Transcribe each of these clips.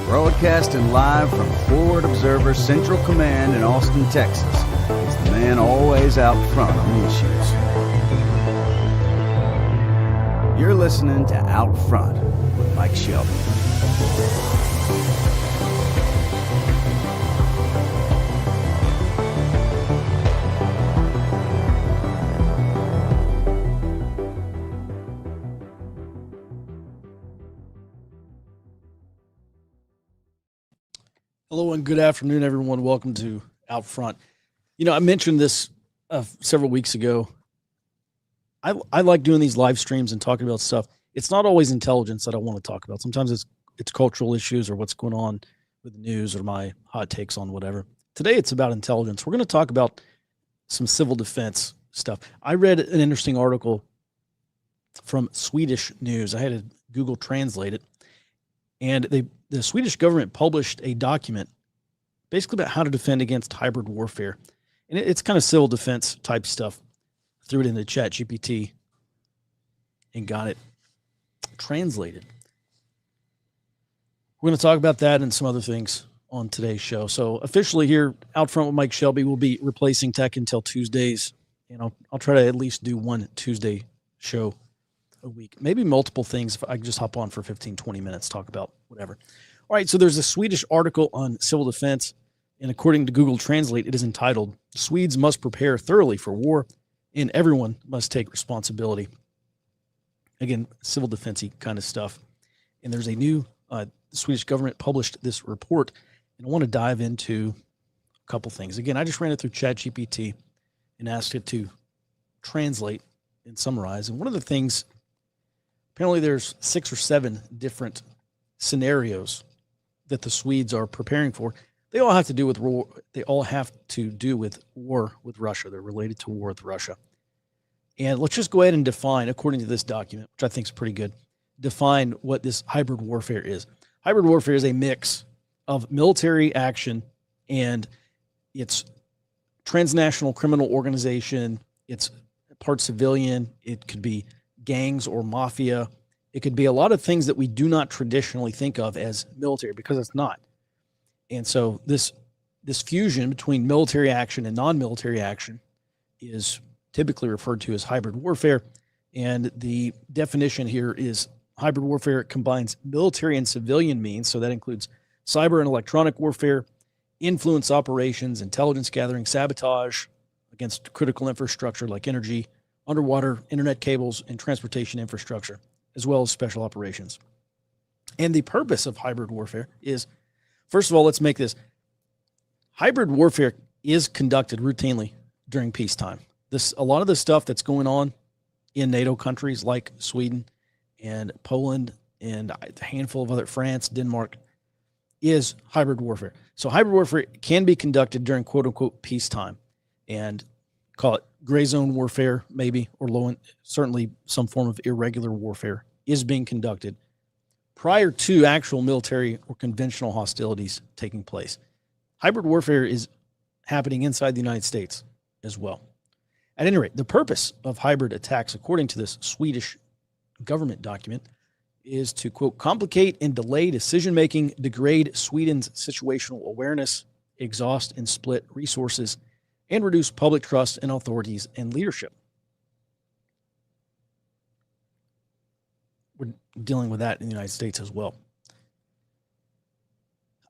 Broadcasting live from Forward Observer Central Command in Austin, Texas. It's the man always out front on the issues. You're listening to Out Front with Mike Shelby. Hello and good afternoon, everyone. Welcome to Out Front. You know, I mentioned this several weeks ago. I like doing these live streams and talking about stuff. It's not always intelligence that I want to talk about. Sometimes it's cultural issues or what's going on with the news or my hot takes on whatever. Today it's about intelligence. We're going to talk about some civil defense stuff. I read an interesting article from Swedish news. I had to Google translate it. And the Swedish government published a document basically about how to defend against hybrid warfare. And it's kind of civil defense type stuff. Threw it into ChatGPT and got it translated. We're going to talk about that and some other things on today's show. So officially here, Out Front with Mike Shelby will be replacing Tech until Tuesdays. And I'll try to at least do one Tuesday show a week, maybe multiple things. If I can just hop on for 15, 20 minutes, talk about whatever. All right. So there's a Swedish article on civil defense. And according to Google Translate, it is entitled, "Swedes must prepare thoroughly for war and everyone must take responsibility." Again, civil defense-y kind of stuff. And there's a new, the Swedish government published this report. And I want to dive into a couple things. Again, I just ran it through ChatGPT and asked it to translate and summarize. And one of the things, apparently there's 6 or 7 different scenarios that the Swedes are preparing for. They all have to do with war. They all have to do with war with Russia. They're related to war with Russia. And let's just go ahead and define, according to this document, which I think is pretty good, define what this hybrid warfare is. Hybrid warfare is a mix of military action and it's transnational criminal organization. It's part civilian. It could be gangs or mafia. It could be a lot of things that we do not traditionally think of as military because it's not. And so this fusion between military action and non-military action is typically referred to as hybrid warfare. And the definition here is hybrid warfare combines military and civilian means. So that includes cyber and electronic warfare, influence operations, intelligence gathering, sabotage against critical infrastructure like energy, underwater, internet cables, and transportation infrastructure, as well as special operations. And the purpose of hybrid warfare is, first of all, let's make this. Hybrid warfare is conducted routinely during peacetime. A lot of the stuff that's going on in NATO countries like Sweden and Poland and a handful of other, France, Denmark, is hybrid warfare. So hybrid warfare can be conducted during quote unquote peacetime, and call it gray zone warfare maybe, or certainly some form of irregular warfare is being conducted prior to actual military or conventional hostilities taking place. Hybrid warfare is happening inside the United States as well. At any rate, the purpose of hybrid attacks, according to this Swedish government document, is to, quote, complicate and delay decision-making, degrade Sweden's situational awareness, exhaust and split resources, and reduce public trust in authorities and leadership. We're dealing with that in the United States as well.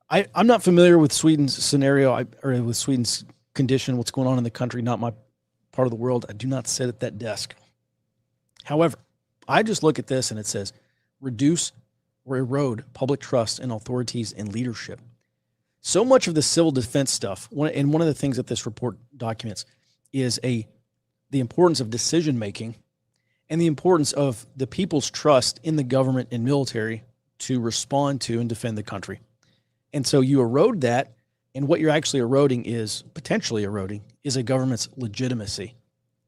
I'm not familiar with Sweden's scenario or with Sweden's condition, what's going on in the country, not my part of the world. I do not sit at that desk. However, I just look at this and it says, reduce or erode public trust in authorities and leadership. So much of the civil defense stuff, and one of the things that this report documents is the importance of decision-making and the importance of the people's trust in the government and military to respond to and defend the country. And so you erode that, and what you're actually potentially eroding, is a government's legitimacy.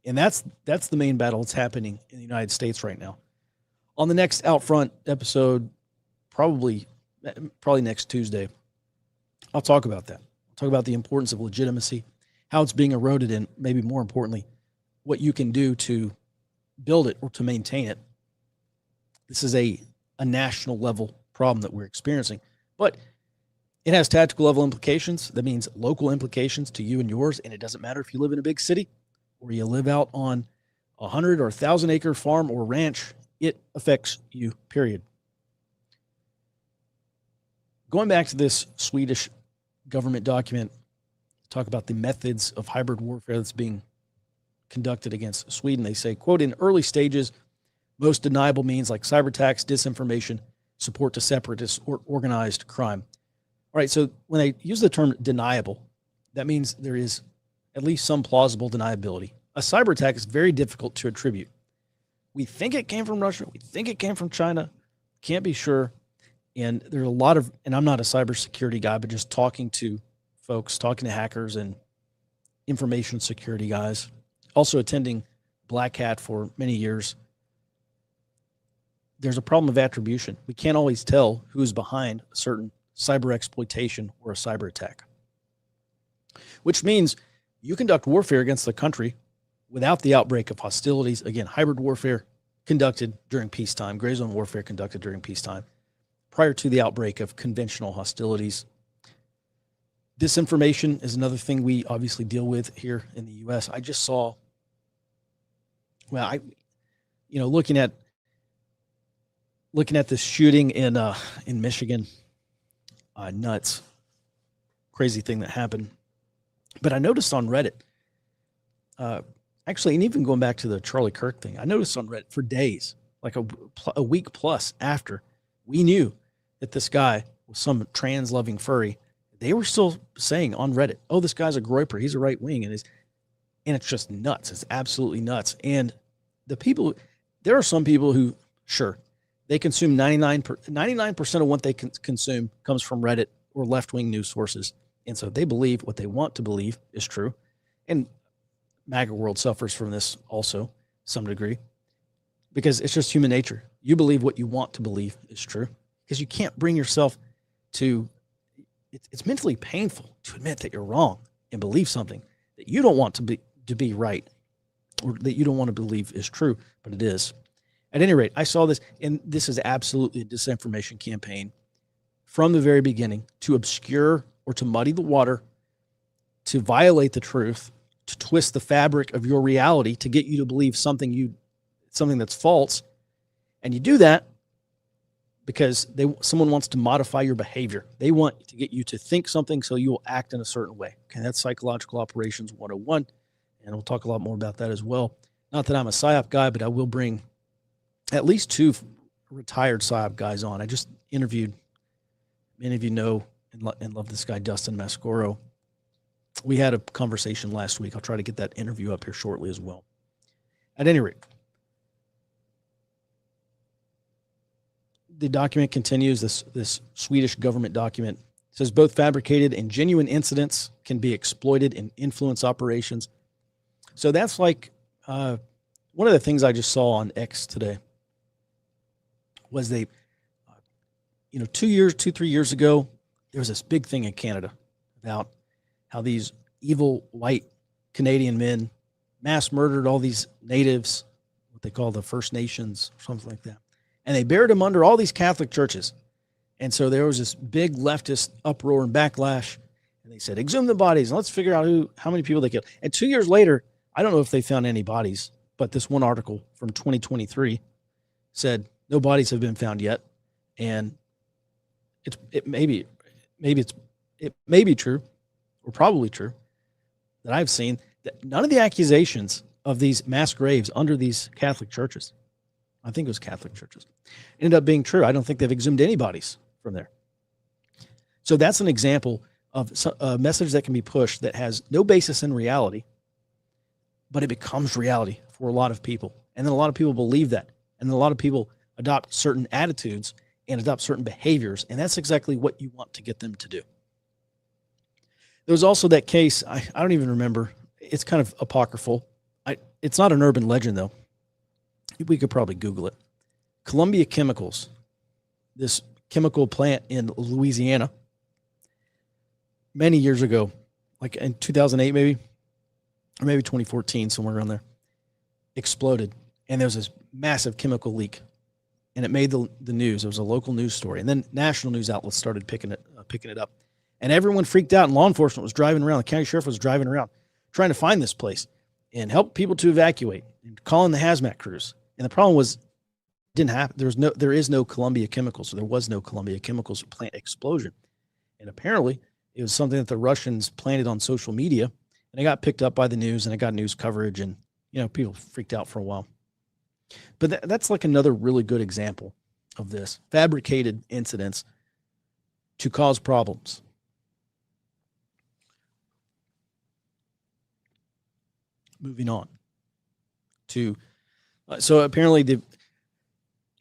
And that's the main battle that's happening in the United States right now. On the next Out Front episode, probably next Tuesday, I'll talk about that. I'll talk about the importance of legitimacy, how it's being eroded, and maybe more importantly, what you can do to build it or to maintain it. This is a national level problem that we're experiencing, but it has tactical level implications. That means local implications to you and yours. And it doesn't matter if you live in a big city or you live out on 100 or 1,000 acre farm or ranch. It affects you, period. Going back to this Swedish government document, talk about the methods of hybrid warfare that's being conducted against Sweden. They say, quote, in early stages, most deniable means like cyber attacks, disinformation, support to separatists, or organized crime. All right, so when they use the term deniable, that means there is at least some plausible deniability. A cyber attack is very difficult to attribute. We think it came from Russia. We think it came from China. Can't be sure. And there's a lot of, and I'm not a cybersecurity guy, but just talking to folks, talking to hackers and information security guys, also attending Black Hat for many years. There's a problem of attribution. We can't always tell who's behind a certain cyber exploitation or a cyber attack, which means you conduct warfare against the country without the outbreak of hostilities. Again, hybrid warfare conducted during peacetime, gray zone warfare conducted during peacetime, prior to the outbreak of conventional hostilities. Disinformation is another thing we obviously deal with here in the U.S. I just saw, looking at this shooting in Michigan, nuts, crazy thing that happened. But I noticed on Reddit, actually, and even going back to the Charlie Kirk thing, I noticed on Reddit for days, like a week plus after we knew that this guy was some trans-loving furry, they were still saying on Reddit, oh, this guy's a groyper, he's a right wing, and it's just nuts. It's absolutely nuts. And there are some people who, sure, they consume 99% of what they consume comes from Reddit or left-wing news sources. And so they believe what they want to believe is true. And MAGA world suffers from this also, some degree, because it's just human nature. You believe what you want to believe is true because you can't bring yourself to, it's mentally painful to admit that you're wrong and believe something that you don't want to be right or that you don't want to believe is true, but it is. At any rate, I saw this, and this is absolutely a disinformation campaign from the very beginning to obscure or to muddy the water, to violate the truth, to twist the fabric of your reality, to get you to believe something that's false. And you do that because someone wants to modify your behavior. They want to get you to think something so you will act in a certain way. Okay, that's Psychological Operations 101, and we'll talk a lot more about that as well. Not that I'm a PSYOP guy, but I will bring at least 2 retired PSYOP guys on. I just interviewed, many of you know and love this guy, Dustin Mascoro. We had a conversation last week. I'll try to get that interview up here shortly as well. At any rate, the document continues, this Swedish government document. It says both fabricated and genuine incidents can be exploited in influence operations. So that's like one of the things I just saw on X today was 3 years ago, there was this big thing in Canada about how these evil white Canadian men mass murdered all these natives, what they call the First Nations, or something like that. And they buried them under all these Catholic churches. And so there was this big leftist uproar and backlash. And they said, exhume the bodies and let's figure out how many people they killed. And 2 years later, I don't know if they found any bodies, but this one article from 2023 said no bodies have been found yet. And it may be true, or probably true, that I've seen that none of the accusations of these mass graves under these Catholic churches, I think it was Catholic churches, ended up being true. I don't think they've exhumed any bodies from there. So that's an example of a message that can be pushed that has no basis in reality, but it becomes reality for a lot of people. And then a lot of people believe that. And then a lot of people adopt certain attitudes and adopt certain behaviors. And that's exactly what you want to get them to do. There was also that case, I don't even remember. It's kind of apocryphal. It's not an urban legend, though. We could probably Google it. Columbia Chemicals, this chemical plant in Louisiana, many years ago, like in 2008 maybe, or maybe 2014, somewhere around there, exploded. And there was this massive chemical leak. And it made the news. It was a local news story. And then national news outlets started picking it up. And everyone freaked out, and law enforcement was driving around. The county sheriff was driving around trying to find this place and help people to evacuate and calling the hazmat crews. And the problem was, it didn't happen. There is no Columbia Chemicals. So there was no Columbia Chemicals plant explosion. And apparently it was something that the Russians planted on social media, and it got picked up by the news, and it got news coverage, and people freaked out for a while. But that's like another really good example of this fabricated incidents to cause problems. Moving on to, so apparently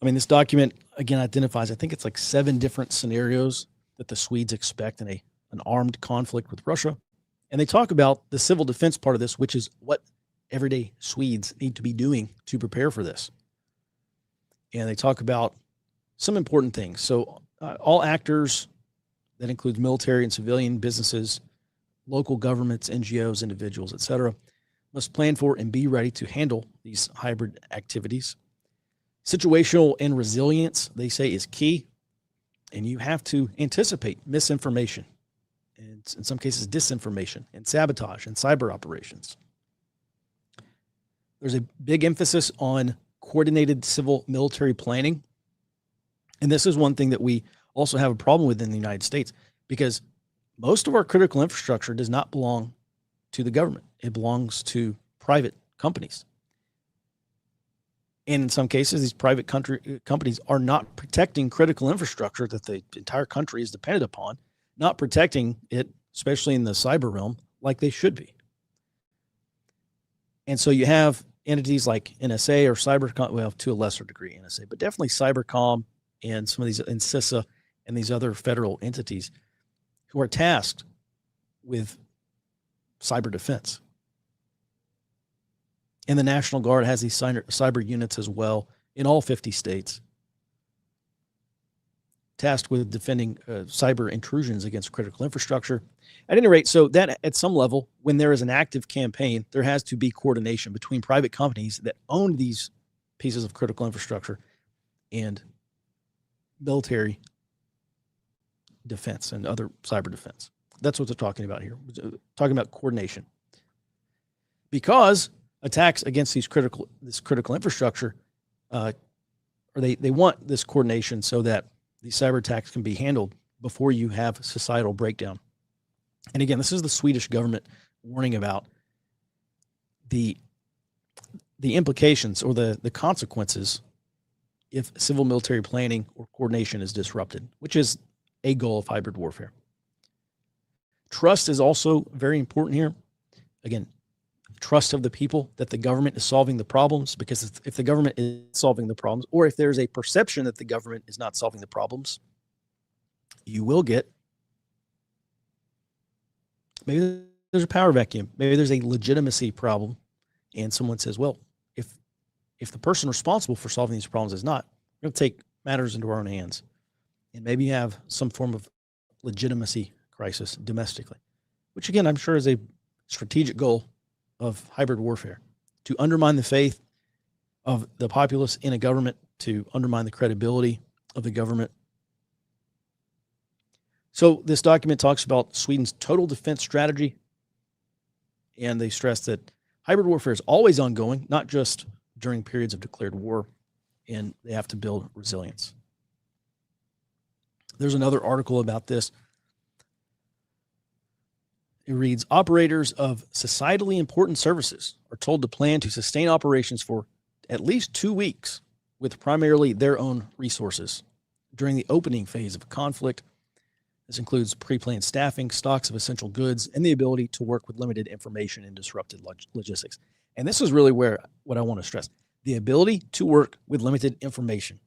this document again identifies, I think it's like 7 different scenarios that the Swedes expect in an armed conflict with Russia. And they talk about the civil defense part of this, which is what everyday Swedes need to be doing to prepare for this. And they talk about some important things. So all actors, that includes military and civilian businesses, local governments, NGOs, individuals, etc., must plan for and be ready to handle these hybrid activities. Situational and resilience, they say, is key. And you have to anticipate misinformation, and in some cases disinformation, and sabotage and cyber operations. There's a big emphasis on coordinated civil military planning. And this is one thing that we also have a problem with in the United States, because most of our critical infrastructure does not belong to the government. It belongs to private companies. And in some cases, these private companies are not protecting critical infrastructure that the entire country is dependent upon, not protecting it, especially in the cyber realm, like they should be. And so you have entities like NSA or Cybercom, well, to a lesser degree NSA, but definitely Cybercom and some of these, and CISA and these other federal entities who are tasked with cyber defense. And the National Guard has these cyber units as well in all 50 states, tasked with defending cyber intrusions against critical infrastructure. At any rate, so that at some level, when there is an active campaign, there has to be coordination between private companies that own these pieces of critical infrastructure and military defense and other cyber defense. That's what they're talking about here. Talking about coordination. Because attacks against this critical infrastructure, or they want this coordination so that these cyber attacks can be handled before you have societal breakdown. And again, this is the Swedish government warning about the implications or the consequences if civil military planning or coordination is disrupted, which is a goal of hybrid warfare. Trust is also very important here. Again, trust of the people that the government is solving the problems, because if the government is solving the problems, or if there's a perception that the government is not solving the problems, you will get, maybe there's a power vacuum, maybe there's a legitimacy problem, and someone says, well, if the person responsible for solving these problems is not, we're going to take matters into our own hands, and maybe have some form of legitimacy crisis domestically, which again, I'm sure is a strategic goal of hybrid warfare, to undermine the faith of the populace in a government, to undermine the credibility of the government. So this document talks about Sweden's total defense strategy, and they stress that hybrid warfare is always ongoing, not just during periods of declared war, and they have to build resilience. There's another article about this. It reads, operators of societally important services are told to plan to sustain operations for at least 2 weeks with primarily their own resources during the opening phase of a conflict. This includes pre-planned staffing, stocks of essential goods, and the ability to work with limited information and disrupted logistics. And this is really what I want to stress. The ability to work with limited information.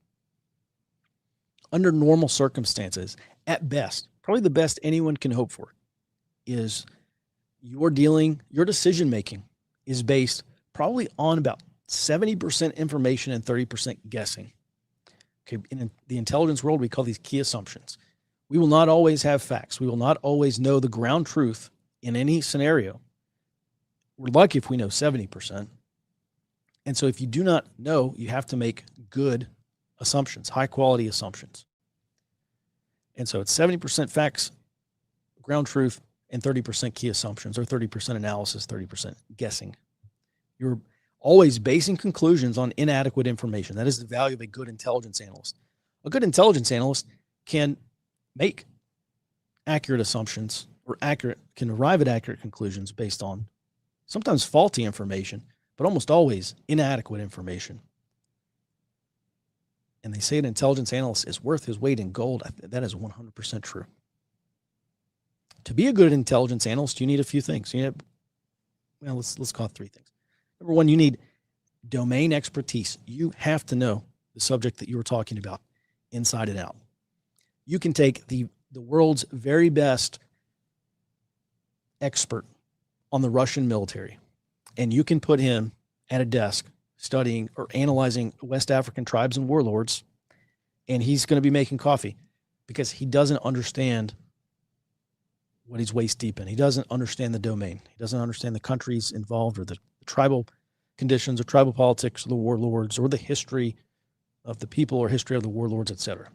Under normal circumstances, at best, probably the best anyone can hope for, is your decision-making is based probably on about 70% information and 30% guessing. Okay, in the intelligence world, we call these key assumptions. We will not always have facts. We will not always know the ground truth in any scenario. We're lucky if we know 70%. And so if you do not know, you have to make good assumptions, high quality assumptions. And so it's 70% facts, ground truth, and 30% key assumptions, or 30% analysis, 30% guessing. You're always basing conclusions on inadequate information. That is the value of a good intelligence analyst. A good intelligence analyst can make accurate assumptions or can arrive at accurate conclusions based on sometimes faulty information, but almost always inadequate information. And they say an intelligence analyst is worth his weight in gold. That is 100% true. To be a good intelligence analyst, you need a few things. Let's call it three things. Number one, you need domain expertise. You have to know the subject that you were talking about inside and out. You can take the world's very best expert on the Russian military, and you can put him at a desk studying or analyzing West African tribes and warlords, and he's going to be making coffee because he doesn't understand what he's waist deep in. He doesn't understand the domain. He doesn't understand the countries involved or the tribal conditions or tribal politics or the warlords or the history of the people or history of the warlords, etc.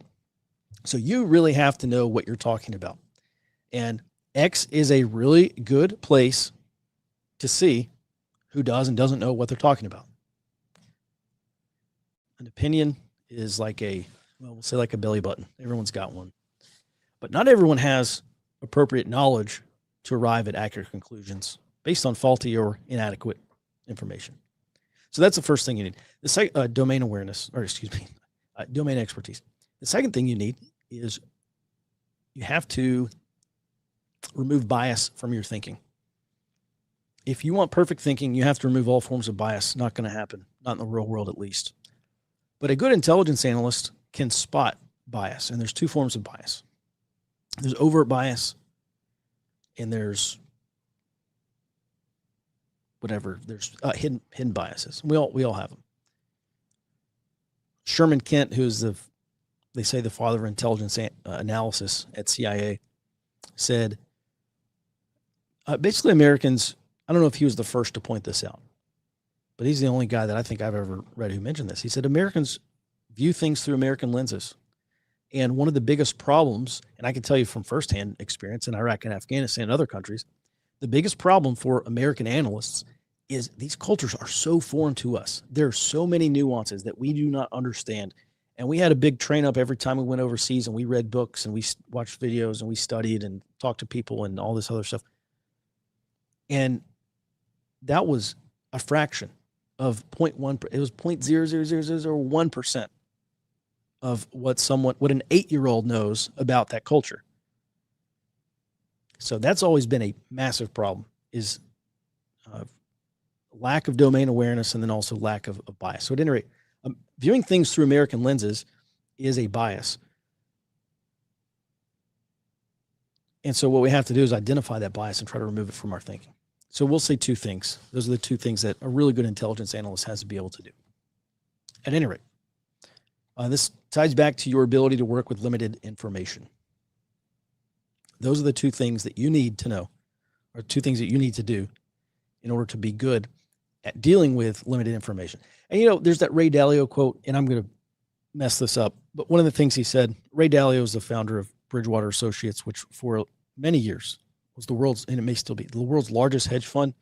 So you really have to know what you're talking about. And X is a really good place to see who does and doesn't know what they're talking about. An opinion is like we'll say like a belly button. Everyone's got one. But not everyone has appropriate knowledge to arrive at accurate conclusions based on faulty or inadequate information. So that's the first thing you need. The second, domain expertise. The second thing you need is you have to remove bias from your thinking. If you want perfect thinking, you have to remove all forms of bias. Not going to happen, not in the real world at least. But a good intelligence analyst can spot bias, and there's two forms of bias. There's overt bias, and there's hidden biases. We all have them. Sherman Kent, who's they say the father of intelligence analysis at CIA, said basically Americans, I don't know if he was the first to point this out, but he's the only guy that I think I've ever read who mentioned this. He said Americans view things through American lenses. And one of the biggest problems, and I can tell you from firsthand experience in Iraq and Afghanistan and other countries, the biggest problem for American analysts is these cultures are so foreign to us. There are so many nuances that we do not understand. And we had a big train up every time we went overseas, and we read books and we watched videos and we studied and talked to people and all this other stuff. And that was a fraction of 0.1. It was 0.00001% of what an 8-year-old knows about that culture. So that's always been a massive problem, is lack of domain awareness and then also lack of bias. So at any rate, viewing things through American lenses is a bias. And so what we have to do is identify that bias and try to remove it from our thinking. So we'll say two things. Those are the two things that a really good intelligence analyst has to be able to do. At any rate, this ties back to your ability to work with limited information. Those are the two things that you need to know, or two things that you need to do in order to be good at dealing with limited information. And, there's that Ray Dalio quote, and I'm going to mess this up, but one of the things he said, Ray Dalio is the founder of Bridgewater Associates, which for many years was the world's, and it may still be, the world's largest hedge fund.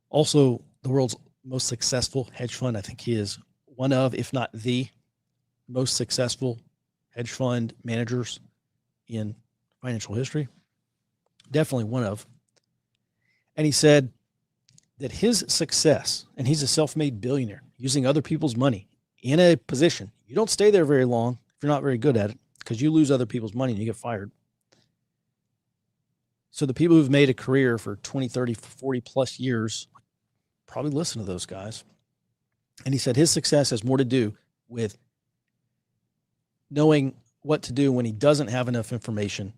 Also, the world's most successful hedge fund. I think he is one of, if not the most successful hedge fund managers in financial history. Definitely one of. And he said that his success, and he's a self-made billionaire using other people's money in a position, you don't stay there very long if you're not very good at it, because you lose other people's money and you get fired. So the people who've made a career for 20, 30, 40 plus years probably listen to those guys. And he said his success has more to do with knowing what to do when he doesn't have enough information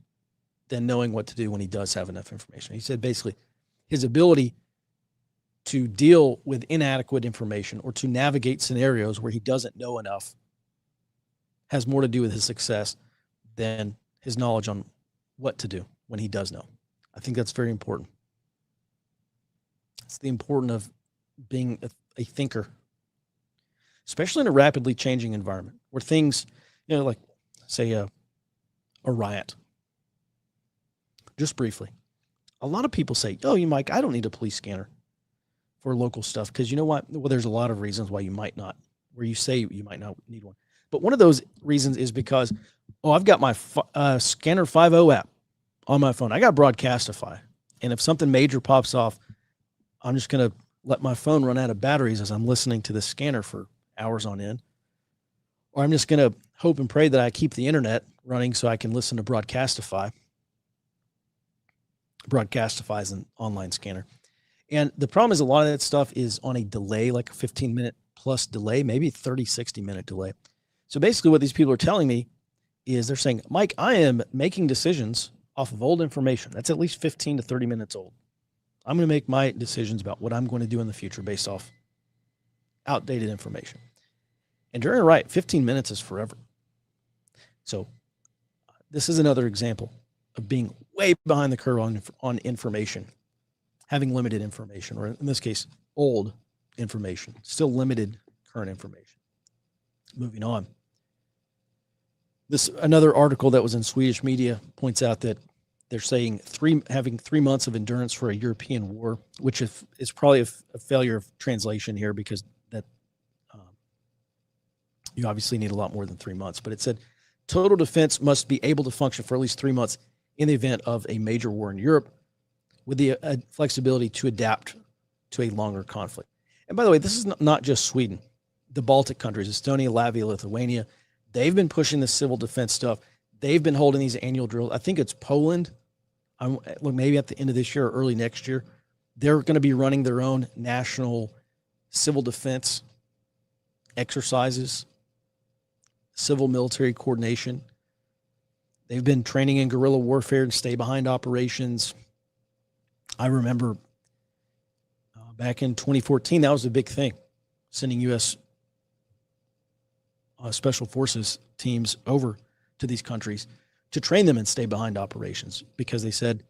than knowing what to do when he does have enough information. He said basically his ability to deal with inadequate information or to navigate scenarios where he doesn't know enough has more to do with his success than his knowledge on what to do when he does know. I think that's very important. It's the importance of being a thinker, especially in a rapidly changing environment where things, like say a riot. Just briefly, a lot of people say, "Oh, Mike, I don't need a police scanner for local stuff," because you know what? Well, there's a lot of reasons why you might not, where you say you might not need one. But one of those reasons is because, I've got my Scanner 5.0 app on my phone. I got Broadcastify, and if something major pops off, I'm just going to let my phone run out of batteries as I'm listening to the scanner for hours on end. Or I'm just going to hope and pray that I keep the internet running so I can listen to Broadcastify. Broadcastify is an online scanner. And the problem is a lot of that stuff is on a delay, like a 15-minute plus delay, maybe 30, 60-minute delay. So basically what these people are telling me is they're saying, Mike, I am making decisions off of old information. That's at least 15 to 30 minutes old. I'm going to make my decisions about what I'm going to do in the future based off outdated information. And during a riot, 15 minutes is forever. So this is another example of being way behind the curve on information, having limited information, or in this case, old information, still limited current information. Moving on. Another article that was in Swedish media points out that they're saying having 3 months of endurance for a European war, which is probably a failure of translation here because that you obviously need a lot more than 3 months. But it said total defense must be able to function for at least 3 months in the event of a major war in Europe, with the flexibility to adapt to a longer conflict. And by the way, this is not just Sweden. The Baltic countries, Estonia, Latvia, Lithuania, they've been pushing the civil defense stuff. They've been holding these annual drills. I think it's Poland, maybe at the end of this year or early next year. They're going to be running their own national civil defense exercises, civil military coordination. They've been training in guerrilla warfare and stay-behind operations. I remember back in 2014, that was a big thing, sending U.S. Special Forces teams over to these countries to train them in stay-behind operations because they said,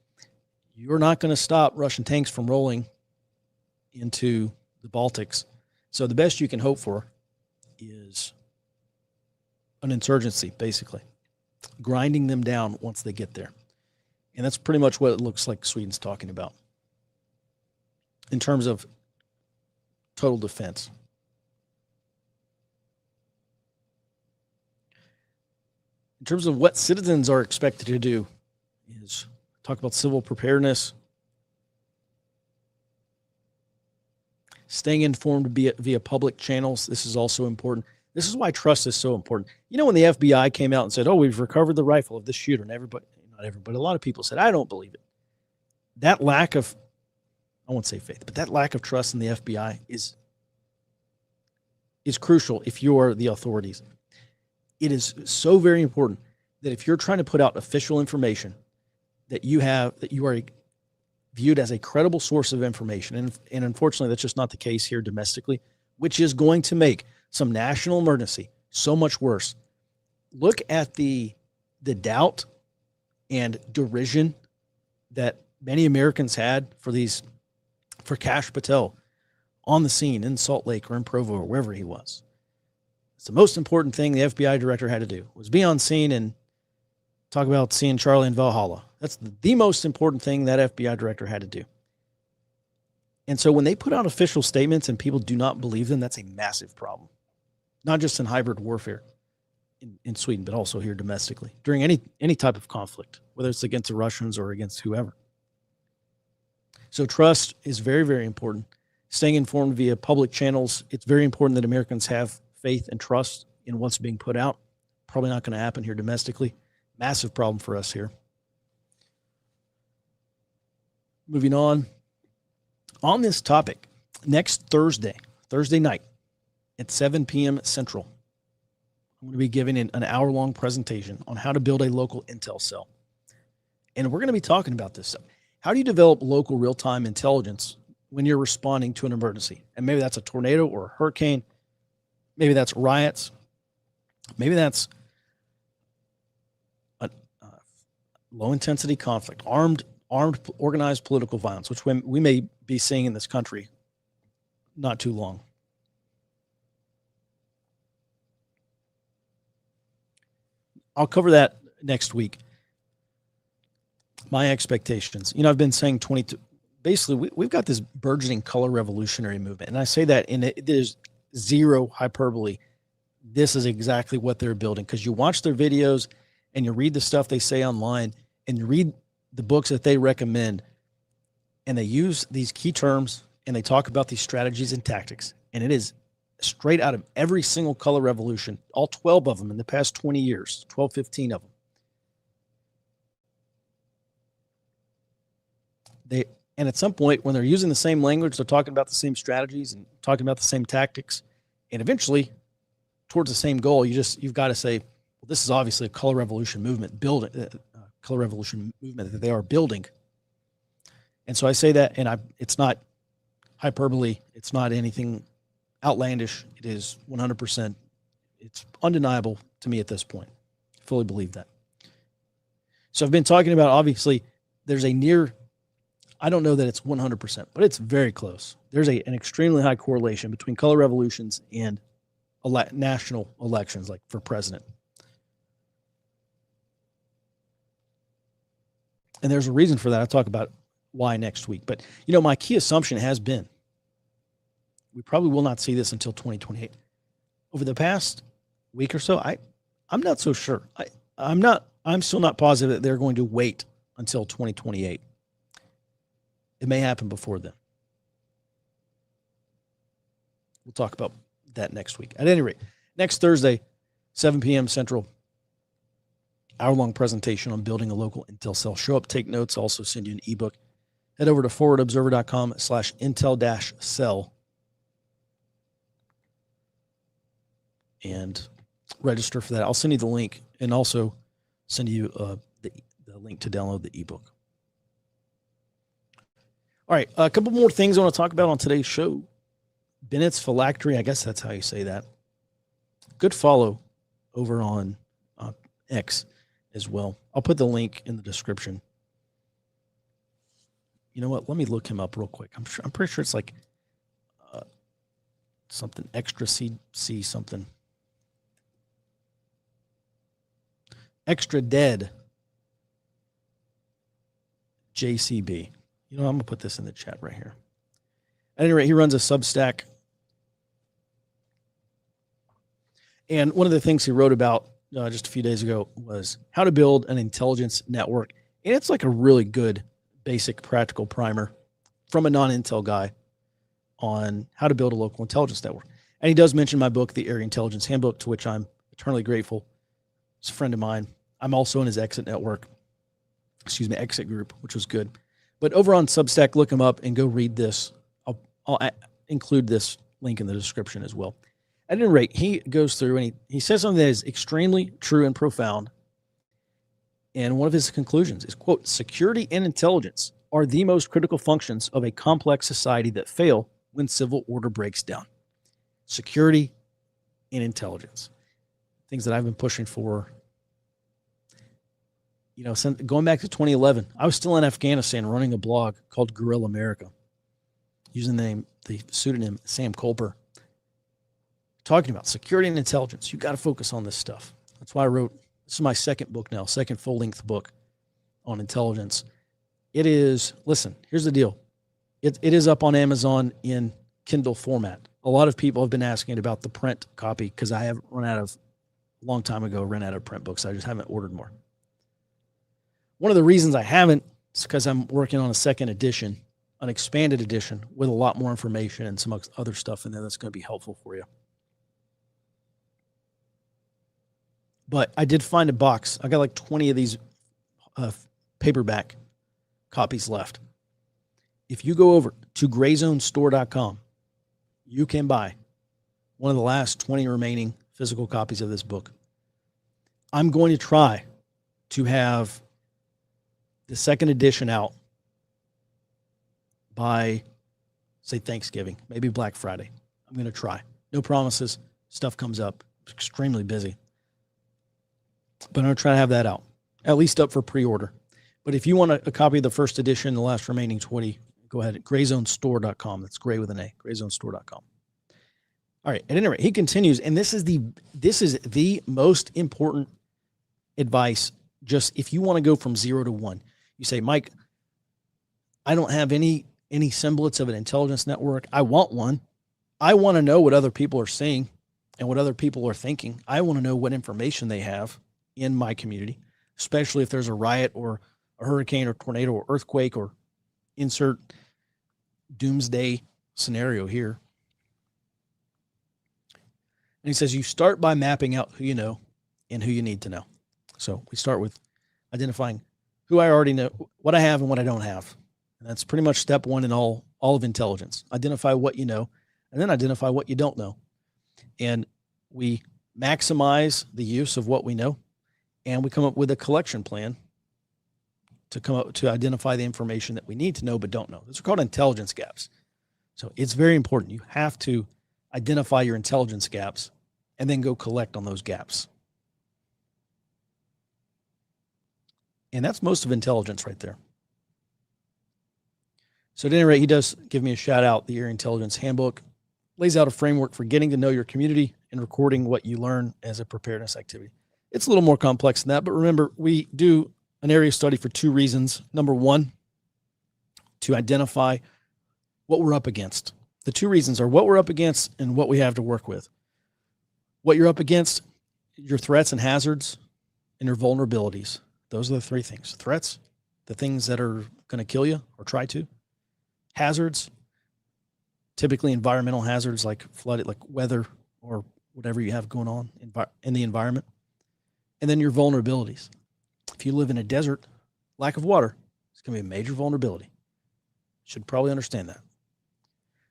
you're not going to stop Russian tanks from rolling into the Baltics. So the best you can hope for is an insurgency, basically, grinding them down once they get there. And that's pretty much what it looks like Sweden's talking about in terms of total defense. In terms of what citizens are expected to do is talk about civil preparedness, staying informed via public channels. This is also important. This is why trust is so important. When the FBI came out and said, we've recovered the rifle of this shooter, and not everybody, a lot of people said, I don't believe it. That lack of, I won't say faith, but that lack of trust in the FBI is crucial if you are the authorities. It is so very important that if you're trying to put out official information that you are viewed as a credible source of information. And unfortunately, that's just not the case here domestically, which is going to make some national emergency so much worse. Look at the doubt and derision that many Americans had for Kash Patel on the scene in Salt Lake or in Provo or wherever he was. It's the most important thing the FBI director had to do was be on scene and talk about seeing Charlie in Valhalla. That's the most important thing that FBI director had to do. And so when they put out official statements and people do not believe them, that's a massive problem. Not just in hybrid warfare in Sweden, but also here domestically during any type of conflict, whether it's against the Russians or against whoever. So trust is very, very important. Staying informed via public channels. It's very important that Americans have faith and trust in what's being put out. Probably not going to happen here domestically. Massive problem for us here. Moving on this topic, next Thursday night at 7 p.m. Central, I'm going to be giving an hour-long presentation on how to build a local intel cell. And we're going to be talking about this stuff. How do you develop local real-time intelligence when you're responding to an emergency? And maybe that's a tornado or a hurricane. Maybe that's riots. Maybe that's low-intensity conflict, armed organized political violence, which we may be seeing in this country not too long. I'll cover that next week. My expectations. I've been saying 22. Basically, we've got this burgeoning color revolutionary movement. And I say that there's zero hyperbole. This is exactly what they're building, because you watch their videos and you read the stuff they say online and you read the books that they recommend, and they use these key terms and they talk about these strategies and tactics. And it is straight out of every single color revolution, all 12 of them in the past 20 years, 12, 15 of them. And at some point, when they're using the same language, they're talking about the same strategies and talking about the same tactics. And eventually, towards the same goal, you've got to say, well, this is obviously a color revolution movement that they are building. And so I say that, and it's not hyperbole. It's not anything outlandish. It is 100%. It's undeniable to me at this point. I fully believe that. So I've been talking about, obviously, there's a near, I don't know that it's 100%, but it's very close. There's an extremely high correlation between color revolutions and national elections, like for president. And there's a reason for that. I'll talk about why next week. But, my key assumption has been we probably will not see this until 2028. Over the past week or so, I'm not so sure. I'm still not positive that they're going to wait until 2028. It may happen before then. We'll talk about that next week. At any rate, next Thursday, 7 p.m. Central, hour-long presentation on building a local intel cell. Show up, take notes, also send you an ebook. Head over to forwardobserver.com/intel-cell and register for that. I'll send you the link and also send you the link to download the ebook. All right, a couple more things I want to talk about on today's show. Bennett's Phylactery, I guess that's how you say that. Good follow over on X as well. I'll put the link in the description. You know what? Let me look him up real quick. I'm pretty sure it's like something extra C something. Extra Dead JCB. I'm going to put this in the chat right here. At any rate, he runs a Substack. And one of the things he wrote about just a few days ago was how to build an intelligence network. And it's like a really good, basic, practical primer from a non-intel guy on how to build a local intelligence network. And he does mention my book, The Area Intelligence Handbook, to which I'm eternally grateful. It's a friend of mine. I'm also in his exit group, which was good. But over on Substack, look him up and go read this. I'll include this link in the description as well. At any rate, he goes through and he says something that is extremely true and profound. And one of his conclusions is, quote, security and intelligence are the most critical functions of a complex society that fail when civil order breaks down. Security and intelligence. Things that I've been pushing for. Since going back to 2011, I was still in Afghanistan running a blog called Guerrilla America, using the pseudonym Sam Colper, talking about security and intelligence. You got to focus on this stuff. That's why I wrote, this is my second book now, second full-length book on intelligence. It is, listen, here's the deal. It is up on Amazon in Kindle format. A lot of people have been asking about the print copy because I have ran out of print books. I just haven't ordered more. One of the reasons I haven't is because I'm working on a second edition, an expanded edition with a lot more information and some other stuff in there that's going to be helpful for you. But I did find a box. I got like 20 of these paperback copies left. If you go over to grayzonestore.com, you can buy one of the last 20 remaining physical copies of this book. I'm going to try to have the second edition out by, say, Thanksgiving, maybe Black Friday. I'm going to try. No promises. Stuff comes up. I'm extremely busy. But I'm going to try to have that out, at least up for pre-order. But if you want a copy of the first edition, the last remaining 20, go ahead at grayzonestore.com. That's gray with an A, grayzonestore.com. All right. At any rate, he continues, and this is the most important advice. Just if you want to go from 0 to 1, you say, Mike, I don't have any semblance of an intelligence network. I want one. I want to know what other people are saying and what other people are thinking. I want to know what information they have in my community, especially if there's a riot or a hurricane or tornado or earthquake or insert doomsday scenario here. And he says, you start by mapping out who you know and who you need to know. So we start with identifying who I already know, what I have and what I don't have. And that's pretty much step one in all of intelligence. Identify what you know, and then identify what you don't know. And we maximize the use of what we know, and we come up with a collection plan to identify the information that we need to know but don't know. Those are called intelligence gaps. So it's very important. You have to identify your intelligence gaps and then go collect on those gaps. And that's most of intelligence right there. So at any rate, he does give me a shout out. The Area Intelligence Handbook lays out a framework for getting to know your community and recording what you learn as a preparedness activity. It's a little more complex than that, but remember, we do an area study for 2 reasons. Number one, to identify what we're up against. The 2 reasons are what we're up against and what we have to work with. What you're up against, your threats and hazards, and your vulnerabilities. Those are the 3 things. Threats, the things that are going to kill you or try to. Hazards, typically environmental hazards like flood, like weather or whatever you have going on in the environment. And then your vulnerabilities. If you live in a desert, lack of water, it's going to be a major vulnerability. Should probably understand that.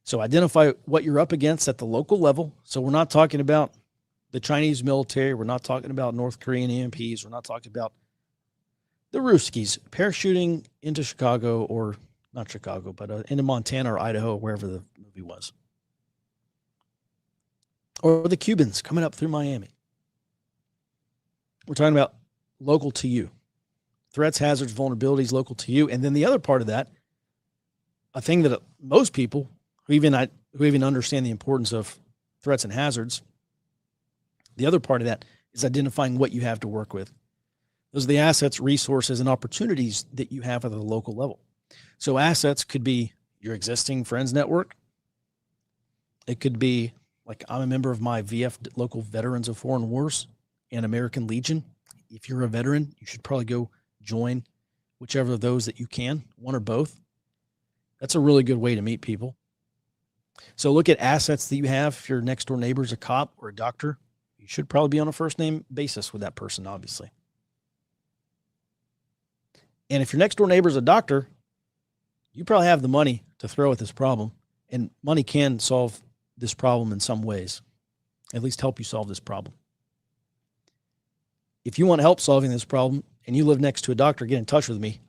So identify what you're up against at the local level. So we're not talking about the Chinese military. We're not talking about North Korean EMPs. We're not talking about the Ruskies parachuting into Chicago, or not Chicago, but into Montana or Idaho, or wherever the movie was. Or the Cubans coming up through Miami. We're talking about local to you. Threats, hazards, vulnerabilities local to you. And then the other part of that, a thing that most people who even understand the importance of threats and hazards, the other part of that is identifying what you have to work with. Those are the assets, resources, and opportunities that you have at the local level. So assets could be your existing friends network. It could be like I'm a member of my VF, local Veterans of Foreign Wars and American Legion. If you're a veteran, you should probably go join whichever of those that you can, one or both. That's a really good way to meet people. So look at assets that you have. If your next door neighbor is a cop or a doctor, you should probably be on a first name basis with that person, obviously. And if your next door neighbor is a doctor, you probably have the money to throw at this problem, and money can solve this problem in some ways, at least help you solve this problem. If you want help solving this problem and you live next to a doctor, get in touch with me.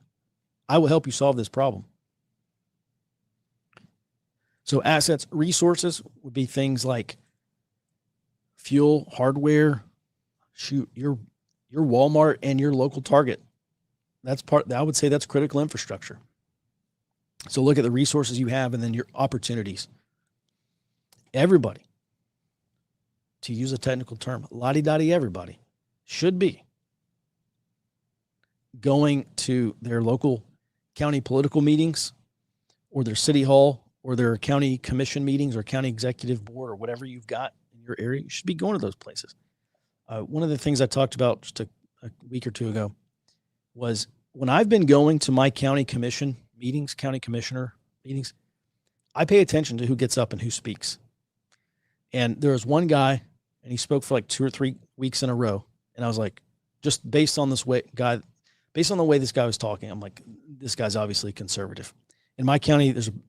I will help you solve this problem. So assets, resources would be things like fuel, hardware, your Walmart and your local Target. I would say that's critical infrastructure. So look at the resources you have and then your opportunities. Everybody, to use a technical term, la-di-da-di everybody, should be going to their local county political meetings or their city hall or their county commission meetings or county executive board or whatever you've got in your area. You should be going to those places. One of the things I talked about just a week or two ago was when I've been going to my county commission meetings, county commissioner meetings, I pay attention to who gets up and who speaks. And there was one guy, and he spoke for like 2 or 3 weeks in a row. And I was like, just based on the way this guy was talking, I'm like, this guy's obviously conservative. In my county, there's an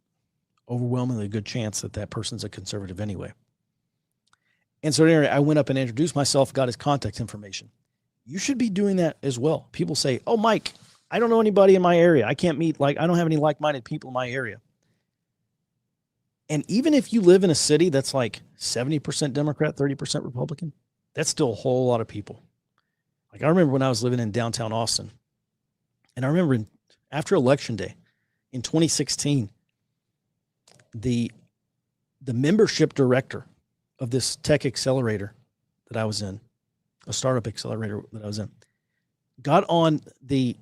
overwhelmingly good chance that person's a conservative anyway. And so anyway, I went up and introduced myself, got his contact information. You should be doing that as well. People say, oh, Mike, I don't know anybody in my area. I don't have any like-minded people in my area. And even if you live in a city that's like 70% Democrat, 30% Republican, that's still a whole lot of people. Like I remember when I was living in downtown Austin And I remember after Election Day in 2016, the membership director of this tech accelerator that I was in, a startup accelerator that I was in, got on the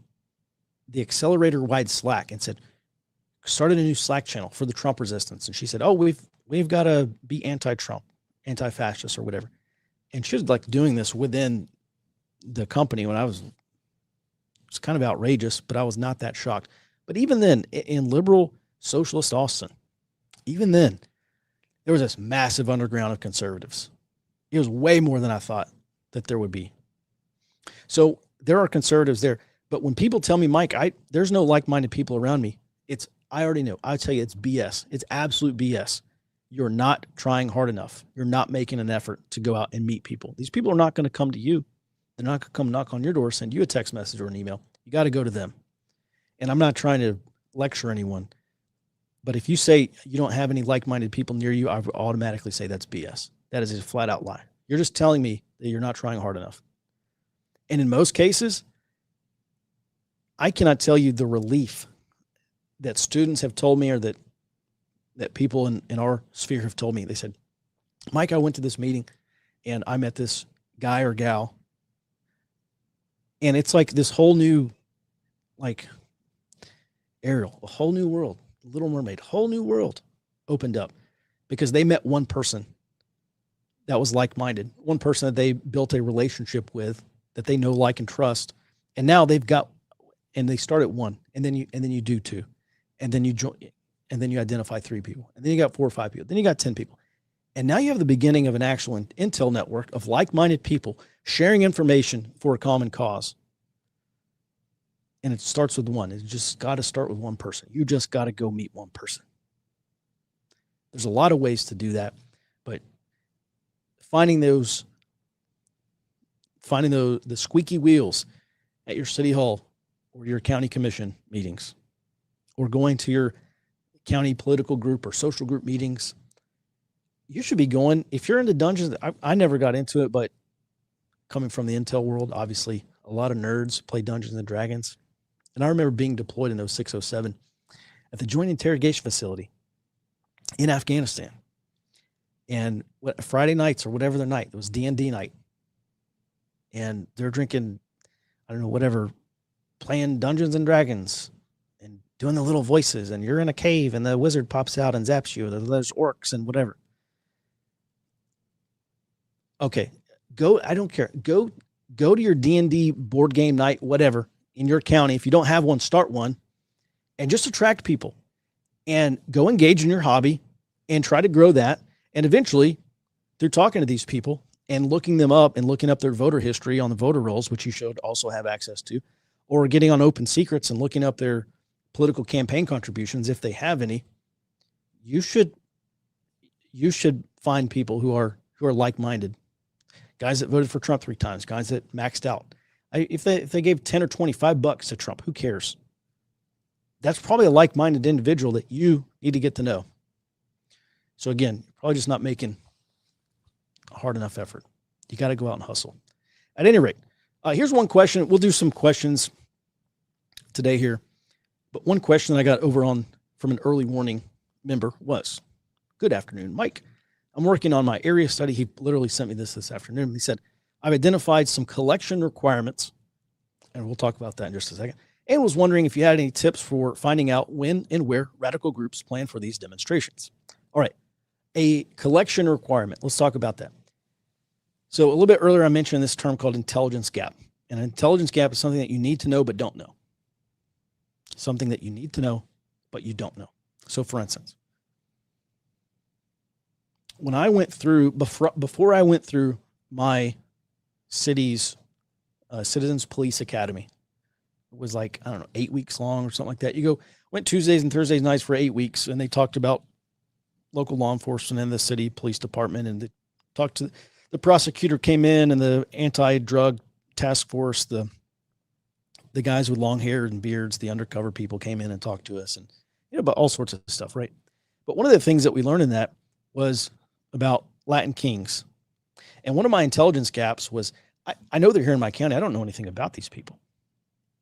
accelerator-wide Slack and started a new Slack channel for the Trump resistance. And she said, "Oh, we've got to be anti-Trump, anti-fascist or whatever." And she was like doing this within the company when it's kind of outrageous, but I was not that shocked. But even then, in liberal socialist Austin, even then, there was this massive underground of conservatives. It was way more than I thought that there would be. So there are conservatives there. But when people tell me, Mike, there's no like-minded people around me, I already know. I tell you, it's BS. It's absolute BS. You're not trying hard enough. You're not making an effort to go out and meet people. These people are not going to come to you. They're not going to come knock on your door, send you a text message or an email. You got to go to them. And I'm not trying to lecture anyone, but if you say you don't have any like-minded people near you, I would automatically say that's BS. That is a flat-out lie. You're just telling me that you're not trying hard enough. And in most cases, I cannot tell you the relief that students have told me, or that people in our sphere have told me. They said, "Mike, I went to this meeting and I met this guy or gal, and it's like this whole new, like Ariel, a whole new world, Little Mermaid, whole new world opened up because they met one person that was like-minded, one person that they built a relationship with, that they know, like, and trust. And now they've got, and they start at one, and then you do two, and then you join, and then you identify 3 people, and then you got 4 or 5 people, then you got 10 people. And now you have the beginning of an actual intel network of like-minded people sharing information for a common cause. And it starts with one. It's just got to start with one person. You just got to go meet one person. There's a lot of ways to do that, but finding the squeaky wheels at your city hall or your county commission meetings, or going to your county political group or social group meetings. You should be going, if you're into Dungeons. I never got into it, but coming from the intel world, obviously a lot of nerds play Dungeons and Dragons. And I remember being deployed in 06, 07 at the Joint Interrogation Facility in Afghanistan. And Friday nights or whatever their night, it was D&D night. And they're drinking, I don't know, whatever, playing Dungeons and Dragons and doing the little voices. And you're in a cave and the wizard pops out and zaps you. There's orcs and whatever. Okay, go. I don't care. Go to your D&D board game night, whatever, in your county. If you don't have one, start one, and just attract people and go engage in your hobby and try to grow that. And eventually, through talking to these people and looking them up and looking up their voter history on the voter rolls, which you should also have access to, or getting on Open Secrets and looking up their political campaign contributions, if they have any, you should find people who are like-minded. Guys that voted for Trump 3 times, guys that maxed out. If they gave 10 or $25 to Trump, who cares? That's probably a like-minded individual that you need to get to know. So again, probably just not making a hard enough effort. You got to go out and hustle. At any rate, here's one question. We'll do some questions today here. But one question that I got over on from an early warning member was, "Good afternoon, Mike. I'm working on my area study." He literally sent me this afternoon. He said, "I've identified some collection requirements," and we'll talk about that in just a second, "and was wondering if you had any tips for finding out when and where radical groups plan for these demonstrations." All right, a collection requirement. Let's talk about that. So a little bit earlier, I mentioned this term called intelligence gap. And an intelligence gap is something that you need to know but don't know. Something that you need to know but you don't know. So for instance, when I went through, before I went through my city's Citizens Police Academy, it was like, I don't know, 8 weeks long or something like that. Went Tuesdays and Thursdays nights for 8 weeks, and they talked about local law enforcement and the city police department, and they talked to the prosecutor came in, and the anti-drug task force, the guys with long hair and beards, the undercover people came in and talked to us, and about all sorts of stuff, right? But one of the things that we learned in that was about Latin kings. And one of my intelligence gaps was, I know they're here in my county. I don't know anything about these people.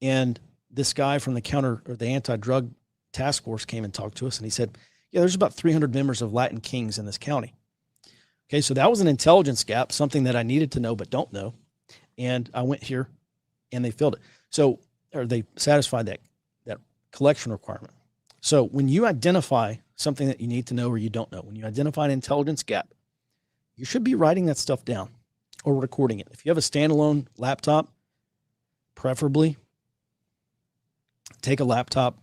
And this guy from the anti-drug task force came and talked to us, and he said, yeah, there's about 300 members of Latin Kings in this county. Okay, so that was an intelligence gap, something that I needed to know but don't know. And I went here and they filled it. So, or they satisfied that collection requirement. So when you identify something that you need to know or you don't know, when you identify an intelligence gap, you should be writing that stuff down or recording it. If you have a standalone laptop, preferably take a laptop,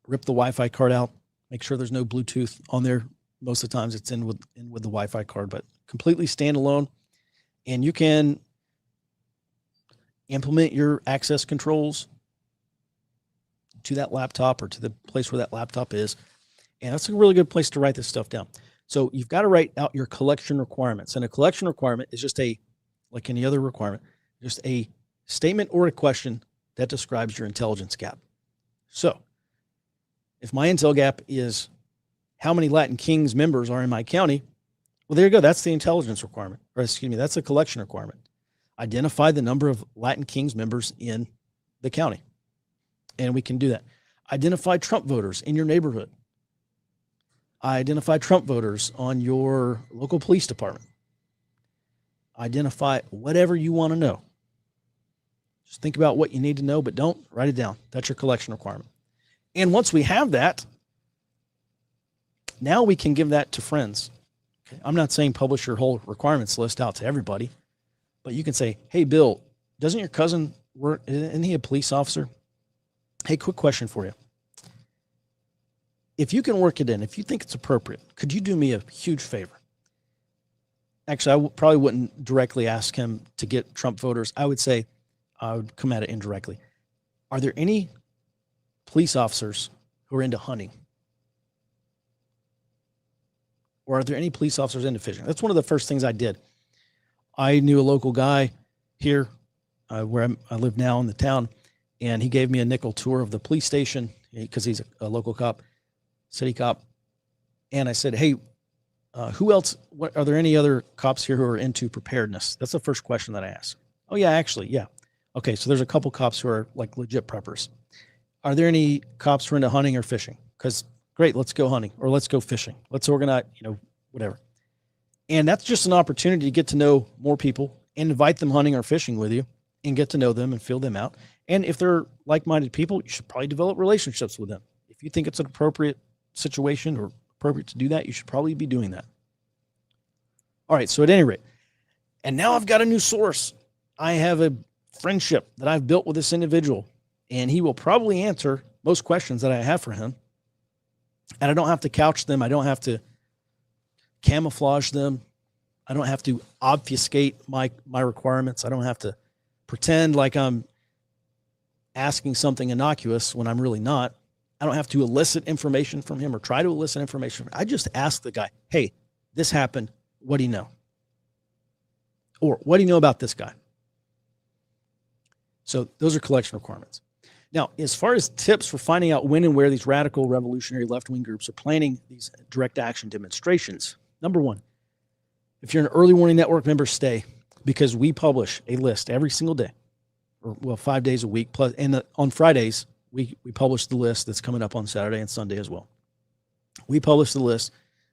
rip the Wi-Fi card out, make sure there's no Bluetooth on there. Most of the times it's in with the Wi-Fi card, but completely standalone. And you can implement your access controls to that laptop or to the place where that laptop is. And that's a really good place to write this stuff down. So you've got to write out your collection requirements. And a collection requirement is just like any other requirement, just a statement or a question that describes your intelligence gap. So if my intel gap is how many Latin Kings members are in my county, well, there you go. That's the intelligence requirement, or excuse me, that's a collection requirement. Identify the number of Latin Kings members in the county. And we can do that. Identify Trump voters in your neighborhood. Identify Trump voters on your local police department. Identify whatever you want to know. Just think about what you need to know, but don't write it down. That's your collection requirement. And once we have that, now we can give that to friends. Okay? I'm not saying publish your whole requirements list out to everybody, but you can say, hey, Bill, doesn't your cousin work? Isn't he a police officer? Hey, quick question for you. If you can work it in, if you think it's appropriate, could you do me a huge favor? Actually, I probably wouldn't directly ask him to get Trump voters. I would say, I would come at it indirectly. Are there any police officers who are into hunting? Or are there any police officers into fishing? That's one of the first things I did. I knew a local guy here where I live now in the town, and he gave me a nickel tour of the police station because he's a local cop, city cop. And I said, hey, who else? Are there any other cops here who are into preparedness? That's the first question that I asked. Oh, yeah, actually, yeah. Okay, so there's a couple cops who are like legit preppers. Are there any cops who are into hunting or fishing? Because great, let's go hunting or let's go fishing. Let's organize, whatever. And that's just an opportunity to get to know more people and invite them hunting or fishing with you and get to know them and feel them out. And if they're like-minded people, you should probably develop relationships with them. If you think it's an appropriate situation or appropriate to do that, you should probably be doing that. All right, so at any rate, and now I've got a new source. I have a friendship that I've built with this individual, and he will probably answer most questions that I have for him. And I don't have to couch them. I don't have to camouflage them. I don't have to obfuscate my requirements. I don't have to pretend like I'm asking something innocuous when I'm really not. I don't have to elicit information from him or try to elicit information from him. I just ask the guy, hey, this happened. What do you know? Or what do you know about this guy? So those are collection requirements. Now, as far as tips for finding out when and where these radical revolutionary left-wing groups are planning these direct action demonstrations, number one, if you're an Early Warning Network member, stay, because we publish a list every single day, or 5 days a week. Plus, and on Fridays, we publish the list that's coming up on Saturday and Sunday as well. We publish the list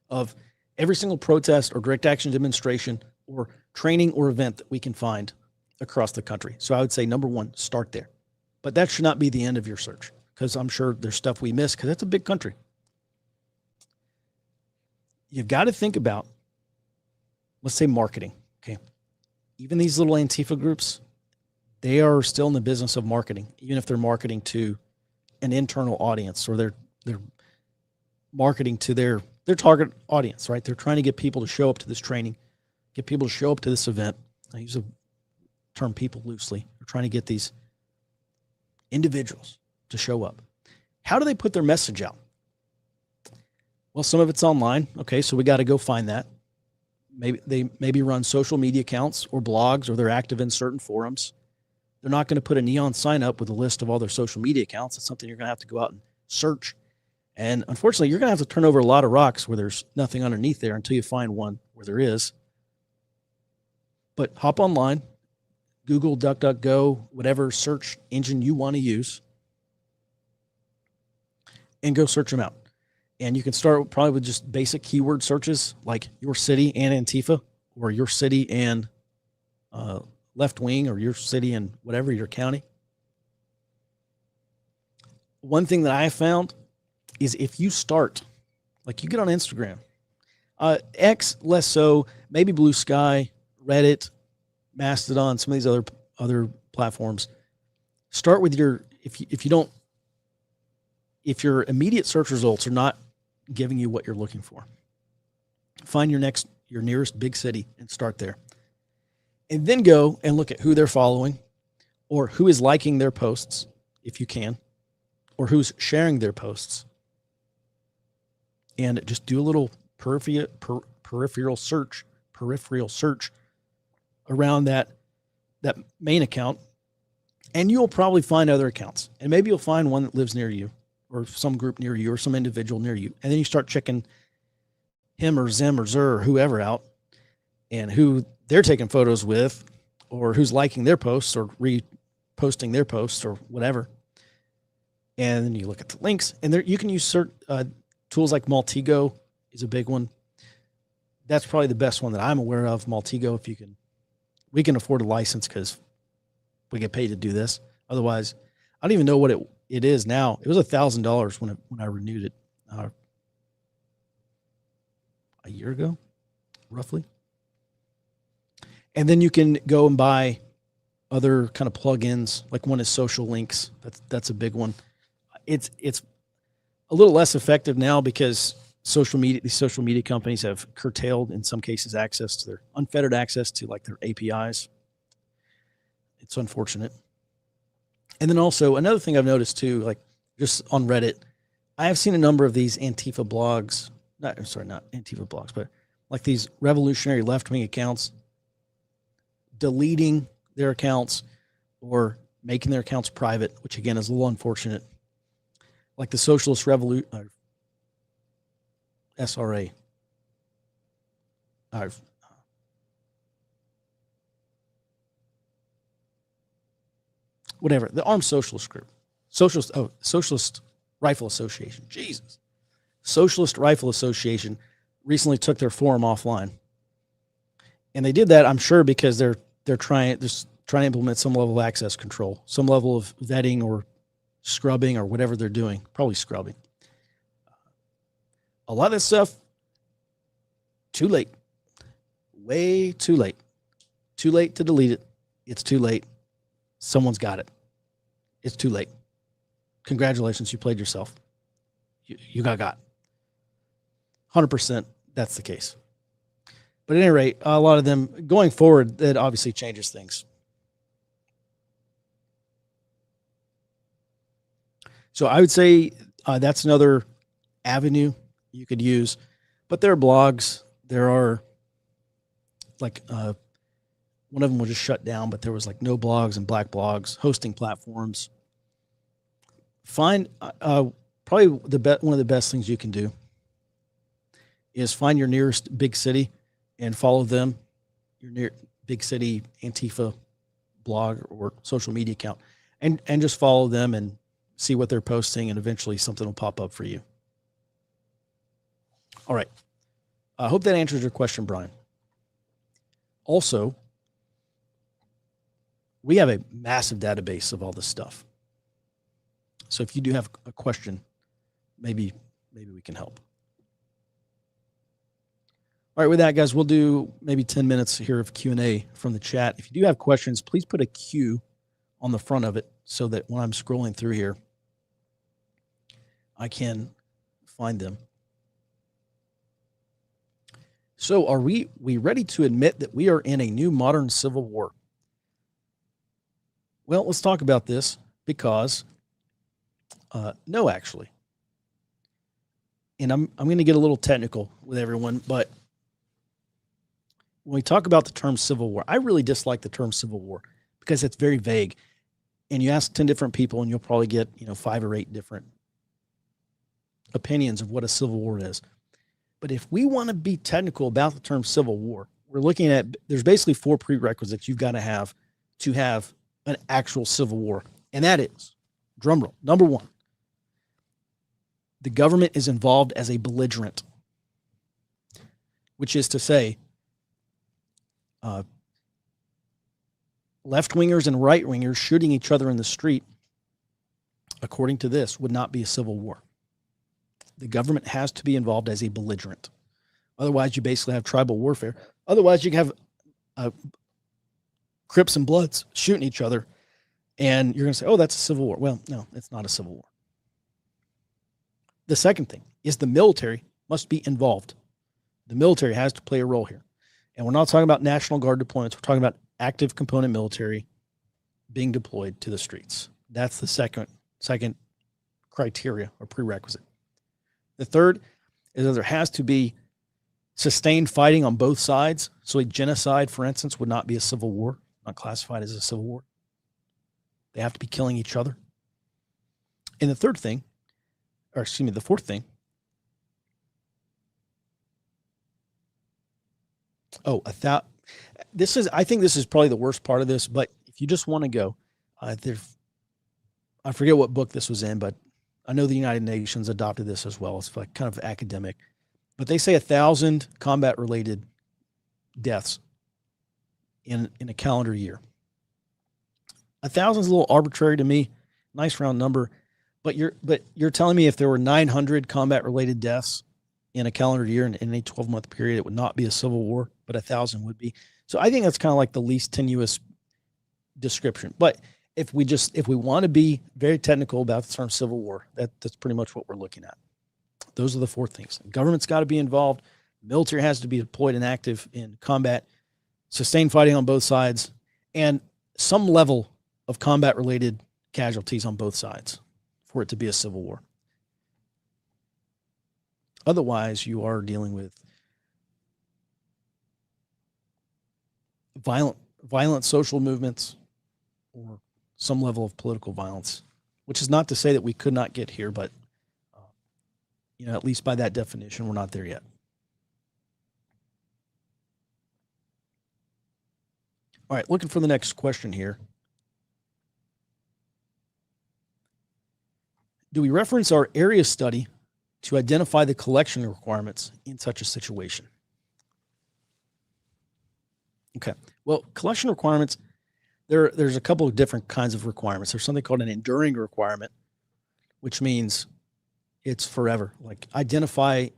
of every single protest or direct action demonstration or training or event that we can find across the country. So I would say, number one, start there. But that should not be the end of your search, because I'm sure there's stuff we miss because it's a big country. You've got to think about, let's say, marketing. Okay. Even these little Antifa groups, they are still in the business of marketing, even if they're marketing to an internal audience, or they're marketing to their target audience, right? They're trying to get people to show up to this training, get people to show up to this event. I use the term people loosely. They're trying to get these individuals to show up. How do they put their message out? Well, some of it's online. Okay, so we got to go find that. Maybe they run social media accounts or blogs, or they're active in certain forums. They're not going to put a neon sign up with a list of all their social media accounts. It's something you're going to have to go out and search. And unfortunately, you're going to have to turn over a lot of rocks where there's nothing underneath there until you find one where there is. But hop online, Google, DuckDuckGo, whatever search engine you want to use, and go search them out. And you can start probably with just basic keyword searches like your city and Antifa, or your city and left wing, or your city and whatever, your county. One thing that I have found is if you start, like you get on Instagram, X less so, maybe Blue Sky, Reddit, Mastodon, some of these other platforms. Start with if your immediate search results are not giving you what you're looking for, find your nearest big city and start there. And then go and look at who they're following, or who is liking their posts, if you can, or who's sharing their posts. And just do a little peripheral search around that main account, and you'll probably find other accounts. And maybe you'll find one that lives near you, or some group near you, or some individual near you. And then you start checking him or Zim or Zer or whoever out, and who they're taking photos with, or who's liking their posts or reposting their posts or whatever. And then you look at the links, and there you can use tools like Maltego is a big one. That's probably the best one that I'm aware of. Maltego, we can afford a license because we get paid to do this. Otherwise, I don't even know what it is now. It was $1,000 when I renewed it a year ago, roughly. And then you can go and buy other kind of plugins. Like one is Social Links. That's a big one. It's a little less effective now because these social media companies have curtailed, in some cases, unfettered access to like their APIs. It's unfortunate. And then also another thing I've noticed too, like just on Reddit, I have seen a number of these Antifa blogs, not Antifa blogs, but like these revolutionary left-wing accounts deleting their accounts or making their accounts private, which again is a little unfortunate. Like the Socialist Revolution, SRA. Whatever, the Armed Socialist Group. Socialist Rifle Association. Jesus. Socialist Rifle Association recently took their forum offline. And they did that, I'm sure, because they're trying to implement some level of access control, some level of vetting or scrubbing or whatever they're doing, probably scrubbing. A lot of this stuff, too late. Way too late. Too late to delete it. It's too late. Someone's got it. It's too late. Congratulations, you played yourself. You got. 100% that's the case. But at any rate, a lot of them, going forward, that obviously changes things. So I would say that's another avenue you could use. But there are blogs. There are, like, one of them was just shut down, but there was like no blogs and black blogs, hosting platforms. Find probably one of the best things you can do is find your nearest big city and follow them, your near big city Antifa blog or social media account, and just follow them and see what they're posting, and eventually something will pop up for you. All right. I hope that answers your question, Brian. Also, we have a massive database of all this stuff. So if you do have a question, maybe we can help. All right, with that, guys, we'll do maybe 10 minutes here of Q&A from the chat. If you do have questions, please put a Q on the front of it so that when I'm scrolling through here, I can find them. So are we ready to admit that we are in a new modern civil war? Well, let's talk about this because no, actually. And I'm going to get a little technical with everyone, but when we talk about the term civil war, I really dislike the term civil war because it's very vague. And you ask 10 different people and you'll probably get, 5 or 8 different opinions of what a civil war is. But if we want to be technical about the term civil war, we're looking at, there's basically 4 prerequisites you've got to have an actual civil war. And that is, drum roll, number 1, the government is involved as a belligerent, which is to say, left-wingers and right-wingers shooting each other in the street, according to this, would not be a civil war. The government has to be involved as a belligerent. Otherwise, you basically have tribal warfare. Otherwise, you can have Crips and Bloods shooting each other, and you're going to say, oh, that's a civil war. Well, no, it's not a civil war. The second thing is the military must be involved. The military has to play a role here. And we're not talking about National Guard deployments. We're talking about active component military being deployed to the streets. That's the second criteria or prerequisite. The third is that there has to be sustained fighting on both sides. So a genocide, for instance, would not be a civil war, not classified as a civil war. They have to be killing each other. And the fourth thing, I think this is probably the worst part of this, but if you just want to go, I forget what book this was in, but I know the United Nations adopted this as well. It's like kind of academic, but they say 1,000 combat-related deaths in a calendar year. 1,000 is a little arbitrary to me, nice round number, but you're telling me if there were 900 combat-related deaths in a calendar year in a 12-month period, it would not be a civil war, but 1,000 would be. So I think that's kind of like the least tenuous description. But if we want to be very technical about the term civil war, that's pretty much what we're looking at. Those are the four things. The government's got to be involved. The military has to be deployed and active in combat, sustained fighting on both sides, and some level of combat-related casualties on both sides for it to be a civil war. Otherwise, you are dealing with violent social movements or some level of political violence, which is not to say that we could not get here, but at least by that definition, we're not there yet. All right, looking for the next question here. Do we reference our area study to identify the collection requirements in such a situation? Okay. Well, collection requirements, there's a couple of different kinds of requirements. There's something called an enduring requirement, which means it's forever. Like identify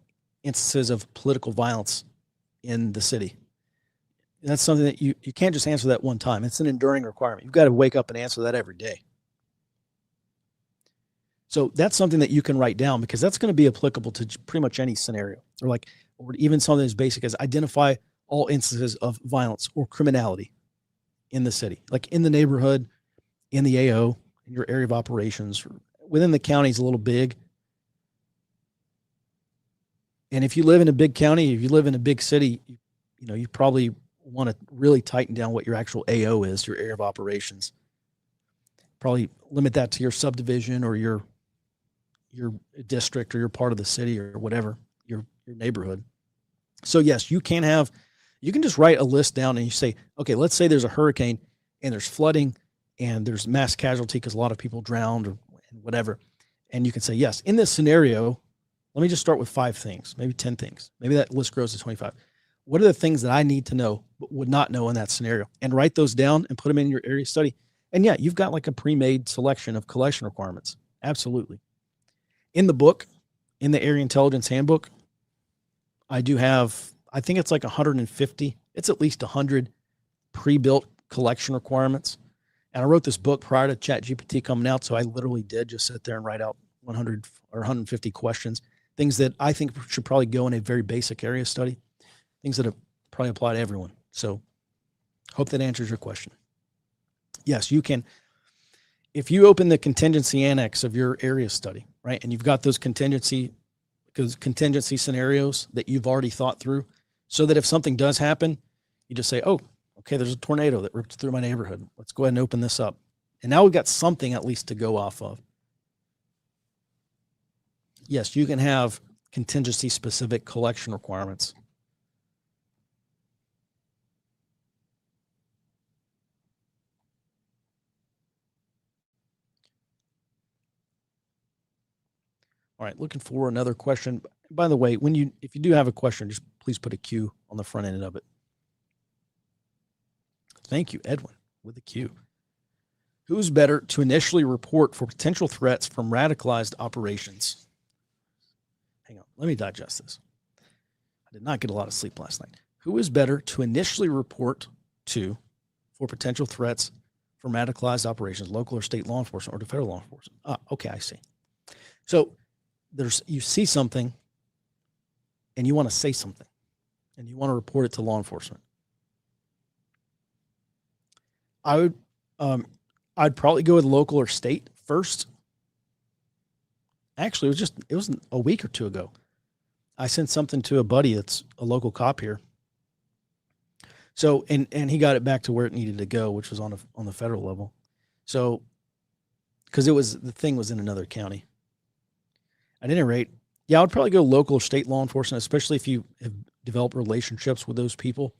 instances of political violence in the city. And that's something that you can't just answer that one time. It's an enduring requirement. You've got to wake up and answer that every day. So that's something that you can write down because that's going to be applicable to pretty much any scenario. Or even something as basic as identify all instances of violence or criminality in the city, like in the neighborhood, in the AO, in your area of operations, within the county is a little big. And if you live in a big county, if you live in a big city, you probably want to really tighten down what your actual AO is, your area of operations. Probably limit that to your subdivision or your district or your part of the city or whatever, your neighborhood. So yes, you can just write a list down and you say, okay, let's say there's a hurricane and there's flooding and there's mass casualty because a lot of people drowned or whatever. And you can say, yes, in this scenario, let me just start with 5 things, maybe 10 things. Maybe that list grows to 25. What are the things that I need to know but would not know in that scenario? And write those down and put them in your area study. And yeah, you've got like a pre-made selection of collection requirements. Absolutely. In the book, in the Area Intelligence Handbook, I do have, I think it's like 150. It's at least 100 pre-built collection requirements. And I wrote this book prior to ChatGPT coming out, so I literally did just sit there and write out 100 or 150 questions, things that I think should probably go in a very basic area study, things that probably apply to everyone. So hope that answers your question. Yes, you can. If you open the contingency annex of your area study, right, and you've got those contingency scenarios that you've already thought through, so that if something does happen, you just say, oh, okay, there's a tornado that ripped through my neighborhood. Let's go ahead and open this up. And now we've got something at least to go off of. Yes, you can have contingency-specific collection requirements. All right, looking for another question. By the way, if you do have a question, just please put a Q on the front end of it. Thank you, Edwin, with a Q. Who's better to initially report for potential threats from radicalized operations? Hang on, let me digest this. I did not get a lot of sleep last night. Who is better to initially report to for potential threats from radicalized operations, local or state law enforcement or to federal law enforcement? Okay, I see. So you see something and you want to say something and you want to report it to law enforcement. I'd probably go with local or state first. Actually, it was a week or two ago. I sent something to a buddy that's a local cop here. So, and he got it back to where it needed to go, which was on the federal level. So, because the thing was in another county. At any rate, yeah, I would probably go local or state law enforcement, especially if you have developed relationships with those people.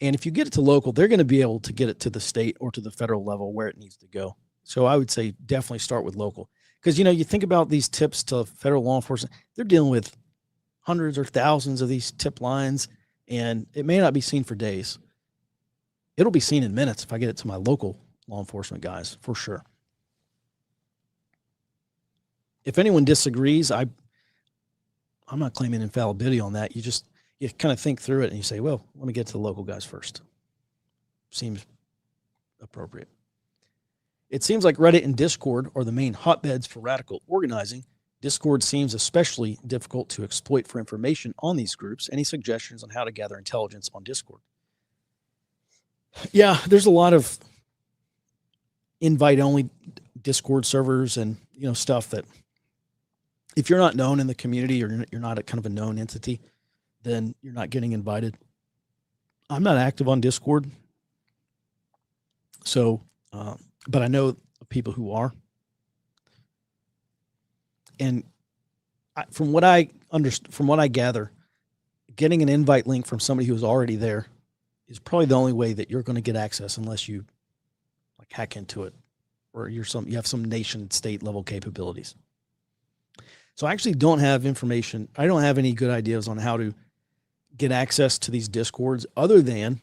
And if you get it to local, they're going to be able to get it to the state or to the federal level where it needs to go. So I would say definitely start with local. Because, you think about these tips to federal law enforcement, they're dealing with hundreds or thousands of these tip lines, and it may not be seen for days. It'll be seen in minutes if I get it to my local law enforcement guys, for sure. If anyone disagrees, I'm not claiming infallibility on that. You kind of think through it and you say, well, let me get to the local guys first. Seems appropriate. It seems like Reddit and Discord are the main hotbeds for radical organizing. Discord seems especially difficult to exploit for information on these groups. Any suggestions on how to gather intelligence on Discord? Yeah, there's a lot of invite-only Discord servers and stuff that if you're not known in the community or you're not a kind of a known entity, then you're not getting invited. I'm not active on Discord, so but I know people who are. And from what I gather, getting an invite link from somebody who's already there is probably the only way that you're going to get access, unless you hack into it or you have some nation state level capabilities. So I actually don't have information. I don't have any good ideas on how to get access to these Discords, other than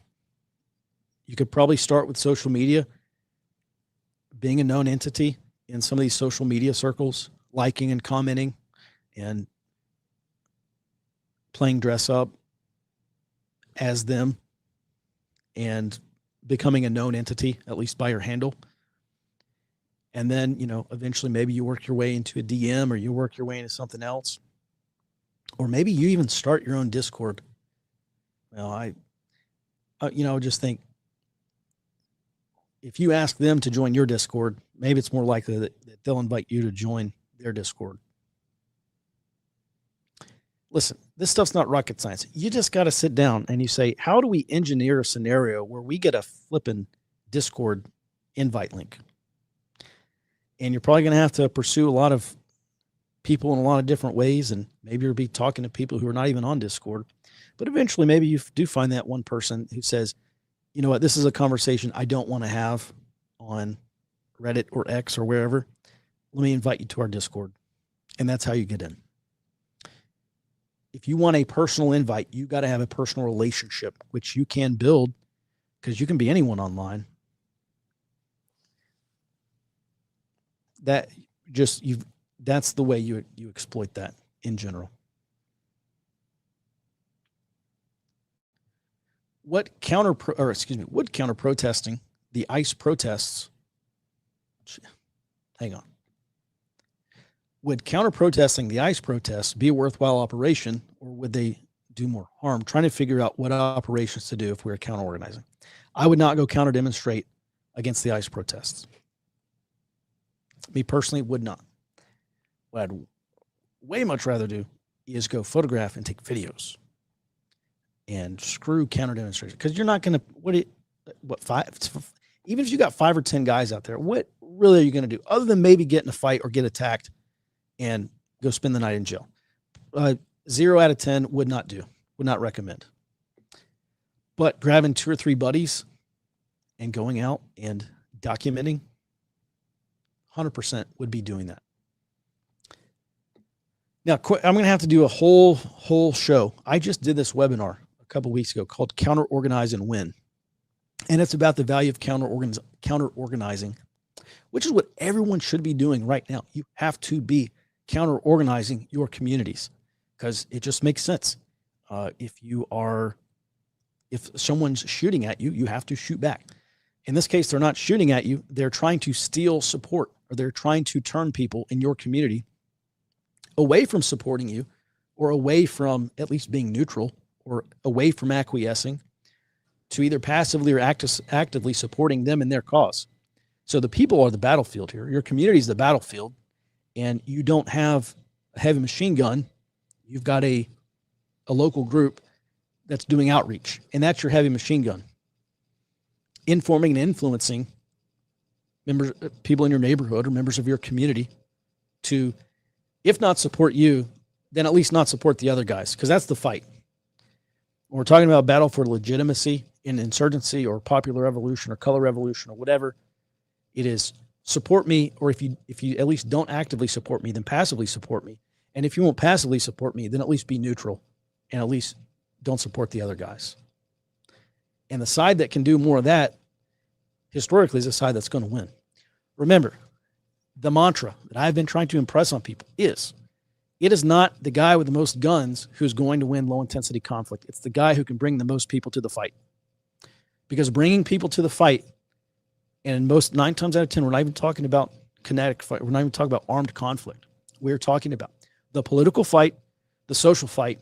you could probably start with social media, being a known entity in some of these social media circles, liking and commenting and playing dress up as them and becoming a known entity, at least by your handle. And then, eventually maybe you work your way into a DM or you work your way into something else. Or maybe you even start your own Discord. Well, I just think if you ask them to join your Discord, maybe it's more likely that they'll invite you to join their Discord. Listen, this stuff's not rocket science. You just got to sit down and you say, how do we engineer a scenario where we get a flippin' Discord invite link? And you're probably going to have to pursue a lot of people in a lot of different ways. And maybe you'll be talking to people who are not even on Discord. But eventually, maybe you do find that one person who says, you know what, this is a conversation I don't want to have on Reddit or X or wherever. Let me invite you to our Discord. And that's how you get in. If you want a personal invite, you got to have a personal relationship, which you can build because you can be anyone online. That's the way you exploit that in general. Would counter protesting the ICE protests? Hang on. Would counter protesting the ICE protests be a worthwhile operation, or would they do more harm? Trying to figure out what operations to do if we were counter organizing. I would not go counter demonstrate against the ICE protests. Me personally would not. What I'd way much rather do is go photograph and take videos and screw counter demonstration. Because you're not going to, even if you got 5 or 10 guys out there, what really are you going to do other than maybe get in a fight or get attacked and go spend the night in jail? 0 out of 10 would not do, would not recommend. But grabbing 2 or 3 buddies and going out and documenting, 100% would be doing that. Now, I'm going to have to do a whole show. I just did this webinar a couple weeks ago called Counter Organize and Win. And it's about the value of counter organizing, which is what everyone should be doing right now. You have to be counter organizing your communities because it just makes sense. If someone's shooting at you, you have to shoot back. In this case, they're not shooting at you. They're trying to steal support, or they're trying to turn people in your community away from supporting you, or away from at least being neutral, or away from acquiescing, to either passively or actively supporting them in their cause. So the people are the battlefield here. Your community is the battlefield, and you don't have a heavy machine gun. You've got a local group that's doing outreach, and that's your heavy machine gun. Informing and influencing people in your neighborhood or members of your community to, if not support you, then at least not support the other guys, because that's the fight. When we're talking about battle for legitimacy in insurgency or popular revolution or color revolution or whatever, it is support me, or if you at least don't actively support me, then passively support me. And if you won't passively support me, then at least be neutral and at least don't support the other guys. And the side that can do more of that historically is the side that's going to win. Remember, the mantra that I've been trying to impress on people is, it is not the guy with the most guns who's going to win low-intensity conflict. It's the guy who can bring the most people to the fight. Because bringing people to the fight, and 9 times out of 10, we're not even talking about kinetic fight. We're not even talking about armed conflict. We're talking about the political fight, the social fight,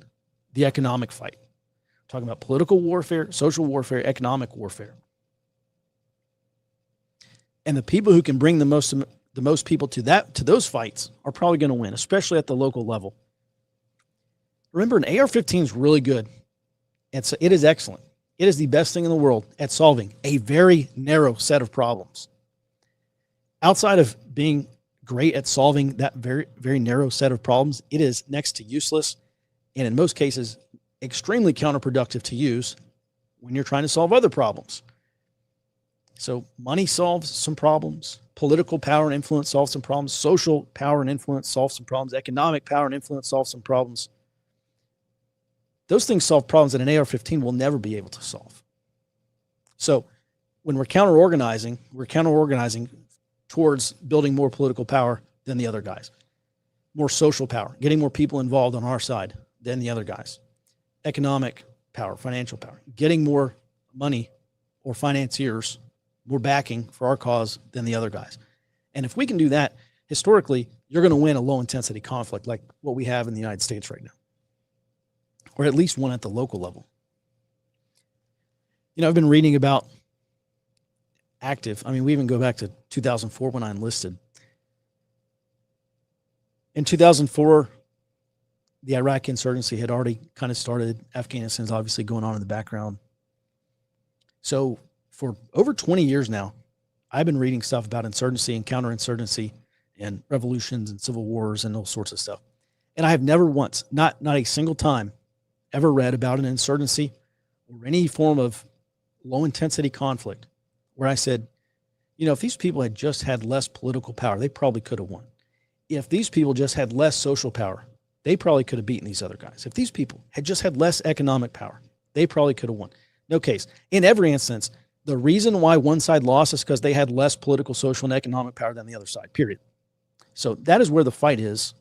the economic fight. We're talking about political warfare, social warfare, economic warfare. And the people who can bring the most people to those fights are probably going to win, especially at the local level. Remember, an AR-15 is really good. It is excellent. It is the best thing in the world at solving a very narrow set of problems. Outside of being great at solving that very, very narrow set of problems, it is next to useless, and in most cases, extremely counterproductive to use when you're trying to solve other problems. So money solves some problems. Political power and influence solve some problems. Social power and influence solve some problems. Economic power and influence solve some problems. Those things solve problems that an AR-15 will never be able to solve. So when we're counter-organizing towards building more political power than the other guys. More social power, getting more people involved on our side than the other guys. Economic power, financial power, getting more money or financiers, more backing for our cause than the other guys. And if we can do that, historically, you're going to win a low-intensity conflict like what we have in the United States right now, or at least one at the local level. You know, I've been reading about we even go back to 2004 when I enlisted. In 2004, the Iraq insurgency had already kind of started. Afghanistan's obviously going on in the background. So for over 20 years now, I've been reading stuff about insurgency and counterinsurgency and revolutions and civil wars and all sorts of stuff. And I have never once, not a single time, ever read about an insurgency or any form of low-intensity conflict where I said, you know, if these people had just had less political power, they probably could have won. If these people just had less social power, they probably could have beaten these other guys. If these people had just had less economic power, they probably could have won. No case. In every instance, the reason why one side lost is because they had less political, social, and economic power than the other side, period. So that is where the fight is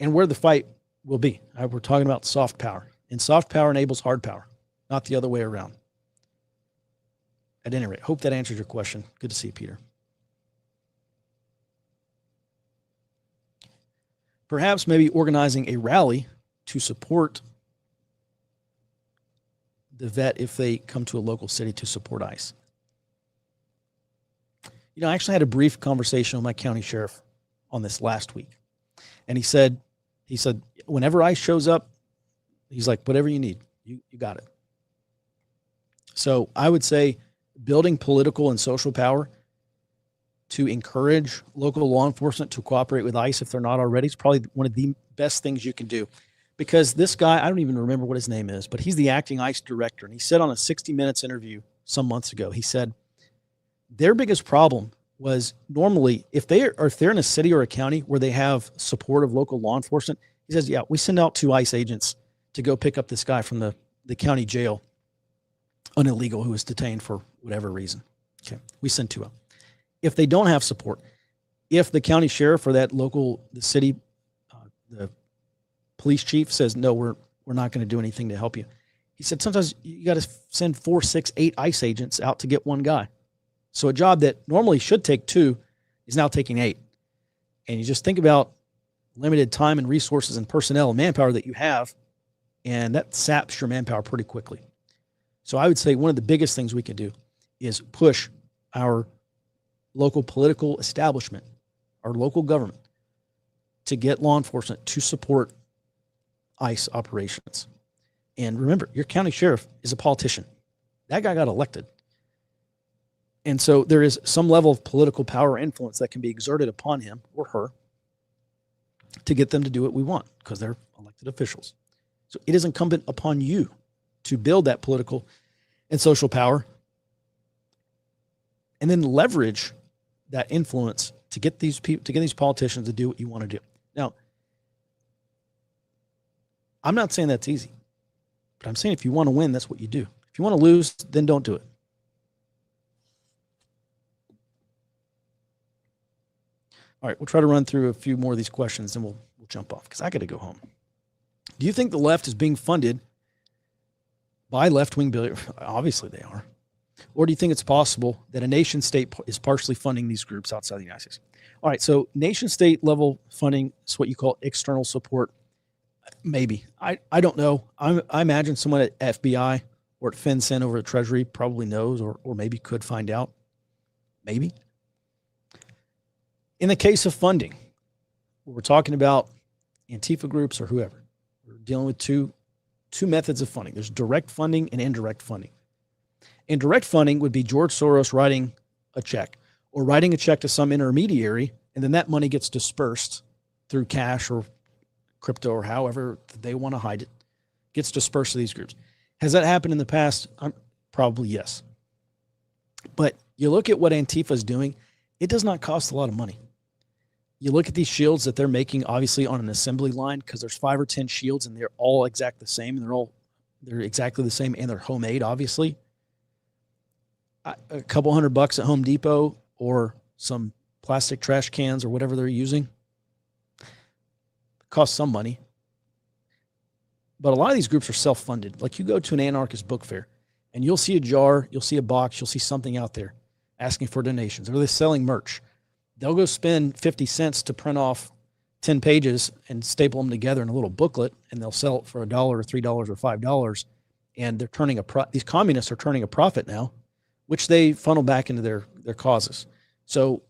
and where the fight will be. We're talking about soft power. And soft power enables hard power, not the other way around. At any rate, hope that answers your question. Good to see you, Peter. Perhaps maybe organizing a rally to support the vet if they come to a local city to support ICE. You know, I actually had a brief conversation with my county sheriff on this last week. And he said, whenever ICE shows up, he's like, whatever you need, you got it. So I would say building political and social power to encourage local law enforcement to cooperate with ICE if they're not already is probably one of the best things you can do. Because this guy, I don't even remember what his name is, but he's the acting ICE director. And he said on a 60 Minutes interview some months ago, he said, their biggest problem was normally if they're in a city or a county where they have support of local law enforcement, he says, yeah, we send out 2 ICE agents to go pick up this guy from the county jail, an illegal who was detained for whatever reason. Okay, we send 2 out. If they don't have support, if the county sheriff or that the city, the police chief says, no, we're not going to do anything to help you. He said, sometimes you got to send 4, 6, 8 ICE agents out to get one guy. So a job that normally should take 2 is now taking 8. And you just think about limited time and resources and personnel and manpower that you have, and that saps your manpower pretty quickly. So I would say one of the biggest things we can do is push our local political establishment, our local government, to get law enforcement to support ICE operations. And remember, your county sheriff is a politician. That guy got elected. And so there is some level of political power or influence that can be exerted upon him or her to get them to do what we want because they're elected officials. So it is incumbent upon you to build that political and social power and then leverage that influence to get these people, to get these politicians to do what you want to do. Now, I'm not saying that's easy, but I'm saying if you want to win, that's what you do. If you want to lose, then don't do it. All right, we'll try to run through a few more of these questions, and we'll jump off because I got to go home. Do you think the left is being funded by left-wing billionaires? Obviously they are. Or do you think it's possible that a nation-state is partially funding these groups outside the United States? All right, so nation-state level funding is what you call external support. Maybe. I don't know. I imagine someone at FBI or at FinCEN over at Treasury probably knows or maybe could find out. Maybe. In the case of funding, we're talking about Antifa groups or whoever. We're dealing with two methods of funding. There's direct funding and indirect funding. Indirect funding would be George Soros writing a check or writing a check to some intermediary, and then that money gets dispersed through cash or crypto or however they want to hide it, gets dispersed to these groups. Has that happened in the past? Probably yes. But you look at what Antifa is doing, it does not cost a lot of money. You look at these shields that they're making, obviously on an assembly line, because there's 5 or 10 shields and they're all exact the same, and they're exactly the same, and they're homemade, obviously. A couple $100 at Home Depot or some plastic trash cans or whatever they're using costs some money. But a lot of these groups are self-funded. Like you go to an anarchist book fair and you'll see a jar, you'll see a box, you'll see something out there asking for donations, or they're selling merch. They'll go spend 50 cents to print off 10 pages and staple them together in a little booklet, and they'll sell it for $1 or $3 or $5. And they're turning these communists are turning a profit now, which they funnel back into their causes. So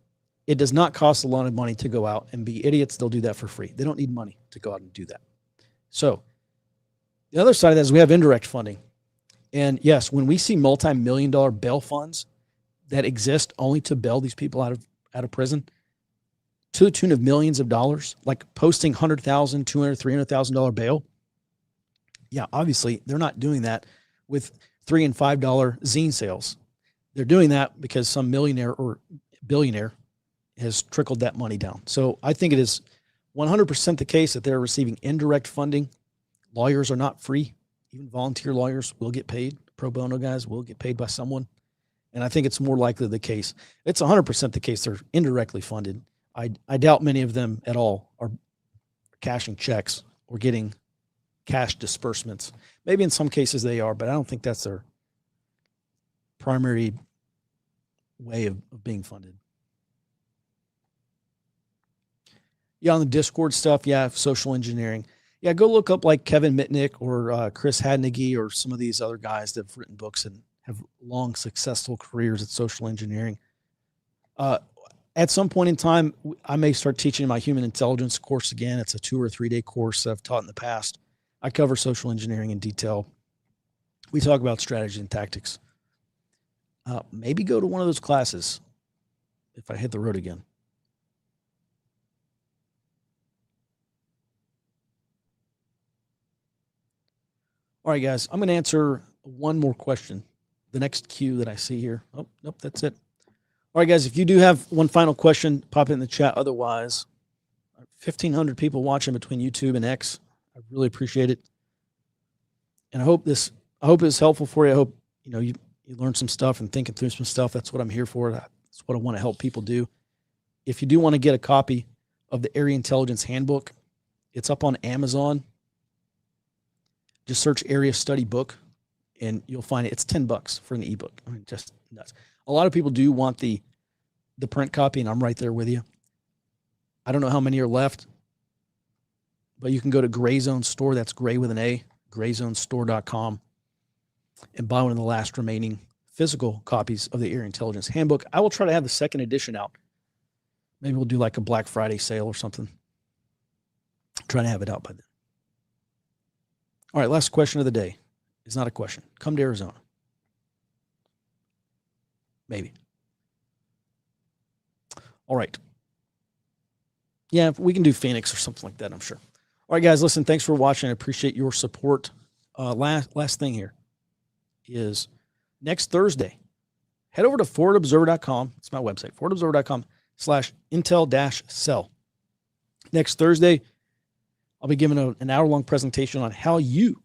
it does not cost a lot of money to go out and be idiots. They'll do that for free. They don't need money to go out and do that. So the other side of that is we have indirect funding. And yes, when we see multi-million-dollar bail funds that exist only to bail these people out of prison to the tune of millions of dollars, like posting $100,000, $200,000, $300,000 bail. Yeah, obviously they're not doing that with $3 and $5 zine sales. They're doing that because some millionaire or billionaire has trickled that money down. So I think it is 100% the case that they're receiving indirect funding. Lawyers are not free. Even volunteer lawyers will get paid. Pro bono guys will get paid by someone. And I think it's more likely the case. It's 100% the case they're indirectly funded. I doubt many of them at all are cashing checks or getting cash disbursements. Maybe in some cases they are, but I don't think that's their primary way of being funded. Yeah, on the Discord stuff, yeah, social engineering. Yeah, go look up like Kevin Mitnick or Chris Hadnagy or some of these other guys that have written books and have long, successful careers at social engineering. At some point in time, I may start teaching my human intelligence course again. It's a 2 or 3 day course that I've taught in the past. I cover social engineering in detail. We talk about strategy and tactics. Maybe go to one of those classes if I hit the road again. All right, guys, I'm going to answer one more question. The next cue that I see here. Oh, nope, that's it. All right, guys, if you do have one final question, pop it in the chat. Otherwise, 1,500 people watching between YouTube and X. I really appreciate it. And I hope it's helpful for you. I hope, you learn some stuff and thinking through some stuff. That's what I'm here for. That's what I want to help people do. If you do want to get a copy of the Area Intelligence Handbook, it's up on Amazon. Just search Area Study Book and you'll find it. It's $10 for an ebook. I mean, just nuts. A lot of people do want the print copy, and I'm right there with you. I don't know how many are left, but you can go to Gray Zone Store. That's Gray with an A, grayzonestore.com, and buy one of the last remaining physical copies of the Area Intelligence Handbook. I will try to have the second edition out. Maybe we'll do like a Black Friday sale or something. Try to have it out by then. All right, last question of the day. It's not a question. Come to Arizona. Maybe. All right. Yeah, we can do Phoenix or something like that, I'm sure. All right, guys, listen, thanks for watching. I appreciate your support. Last thing here is next Thursday, head over to forwardobserver.com. It's my website, forwardobserver.com/intel-cell. Next Thursday, I'll be giving an hour-long presentation on how you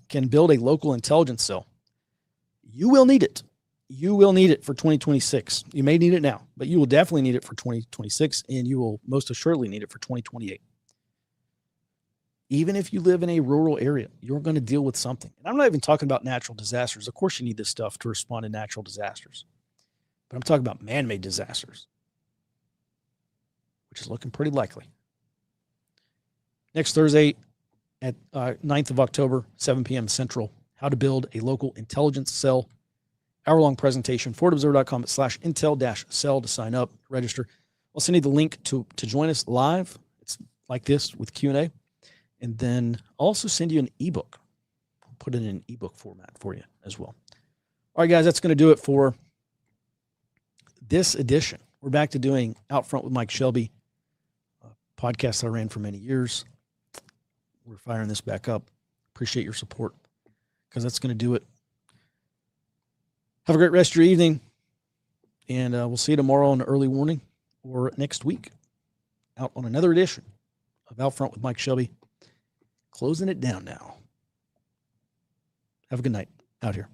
can build a local intelligence cell. You will need it. You will need it for 2026. You may need it now, but you will definitely need it for 2026, and you will most assuredly need it for 2028. Even if you live in a rural area, you're going to deal with something. And I'm not even talking about natural disasters. Of course, you need this stuff to respond to natural disasters. But I'm talking about man-made disasters, which is looking pretty likely. Next Thursday at 9th of October, 7 p.m. Central, how to build a local intelligence cell. Hour-long presentation, forwardobserver.com/intel-cell to sign up, register. I'll send you the link to join us live. It's like this with Q&A. And then I'll also send you an ebook. I'll put it in an ebook format for you as well. All right, guys, that's going to do it for this edition. We're back to doing Out Front with Mike Shelby, a podcast I ran for many years. We're firing this back up. Appreciate your support because that's going to do it. Have a great rest of your evening, and we'll see you tomorrow on the early warning or next week out on another edition of Out Front with Mike Shelby. Closing it down now. Have a good night out here.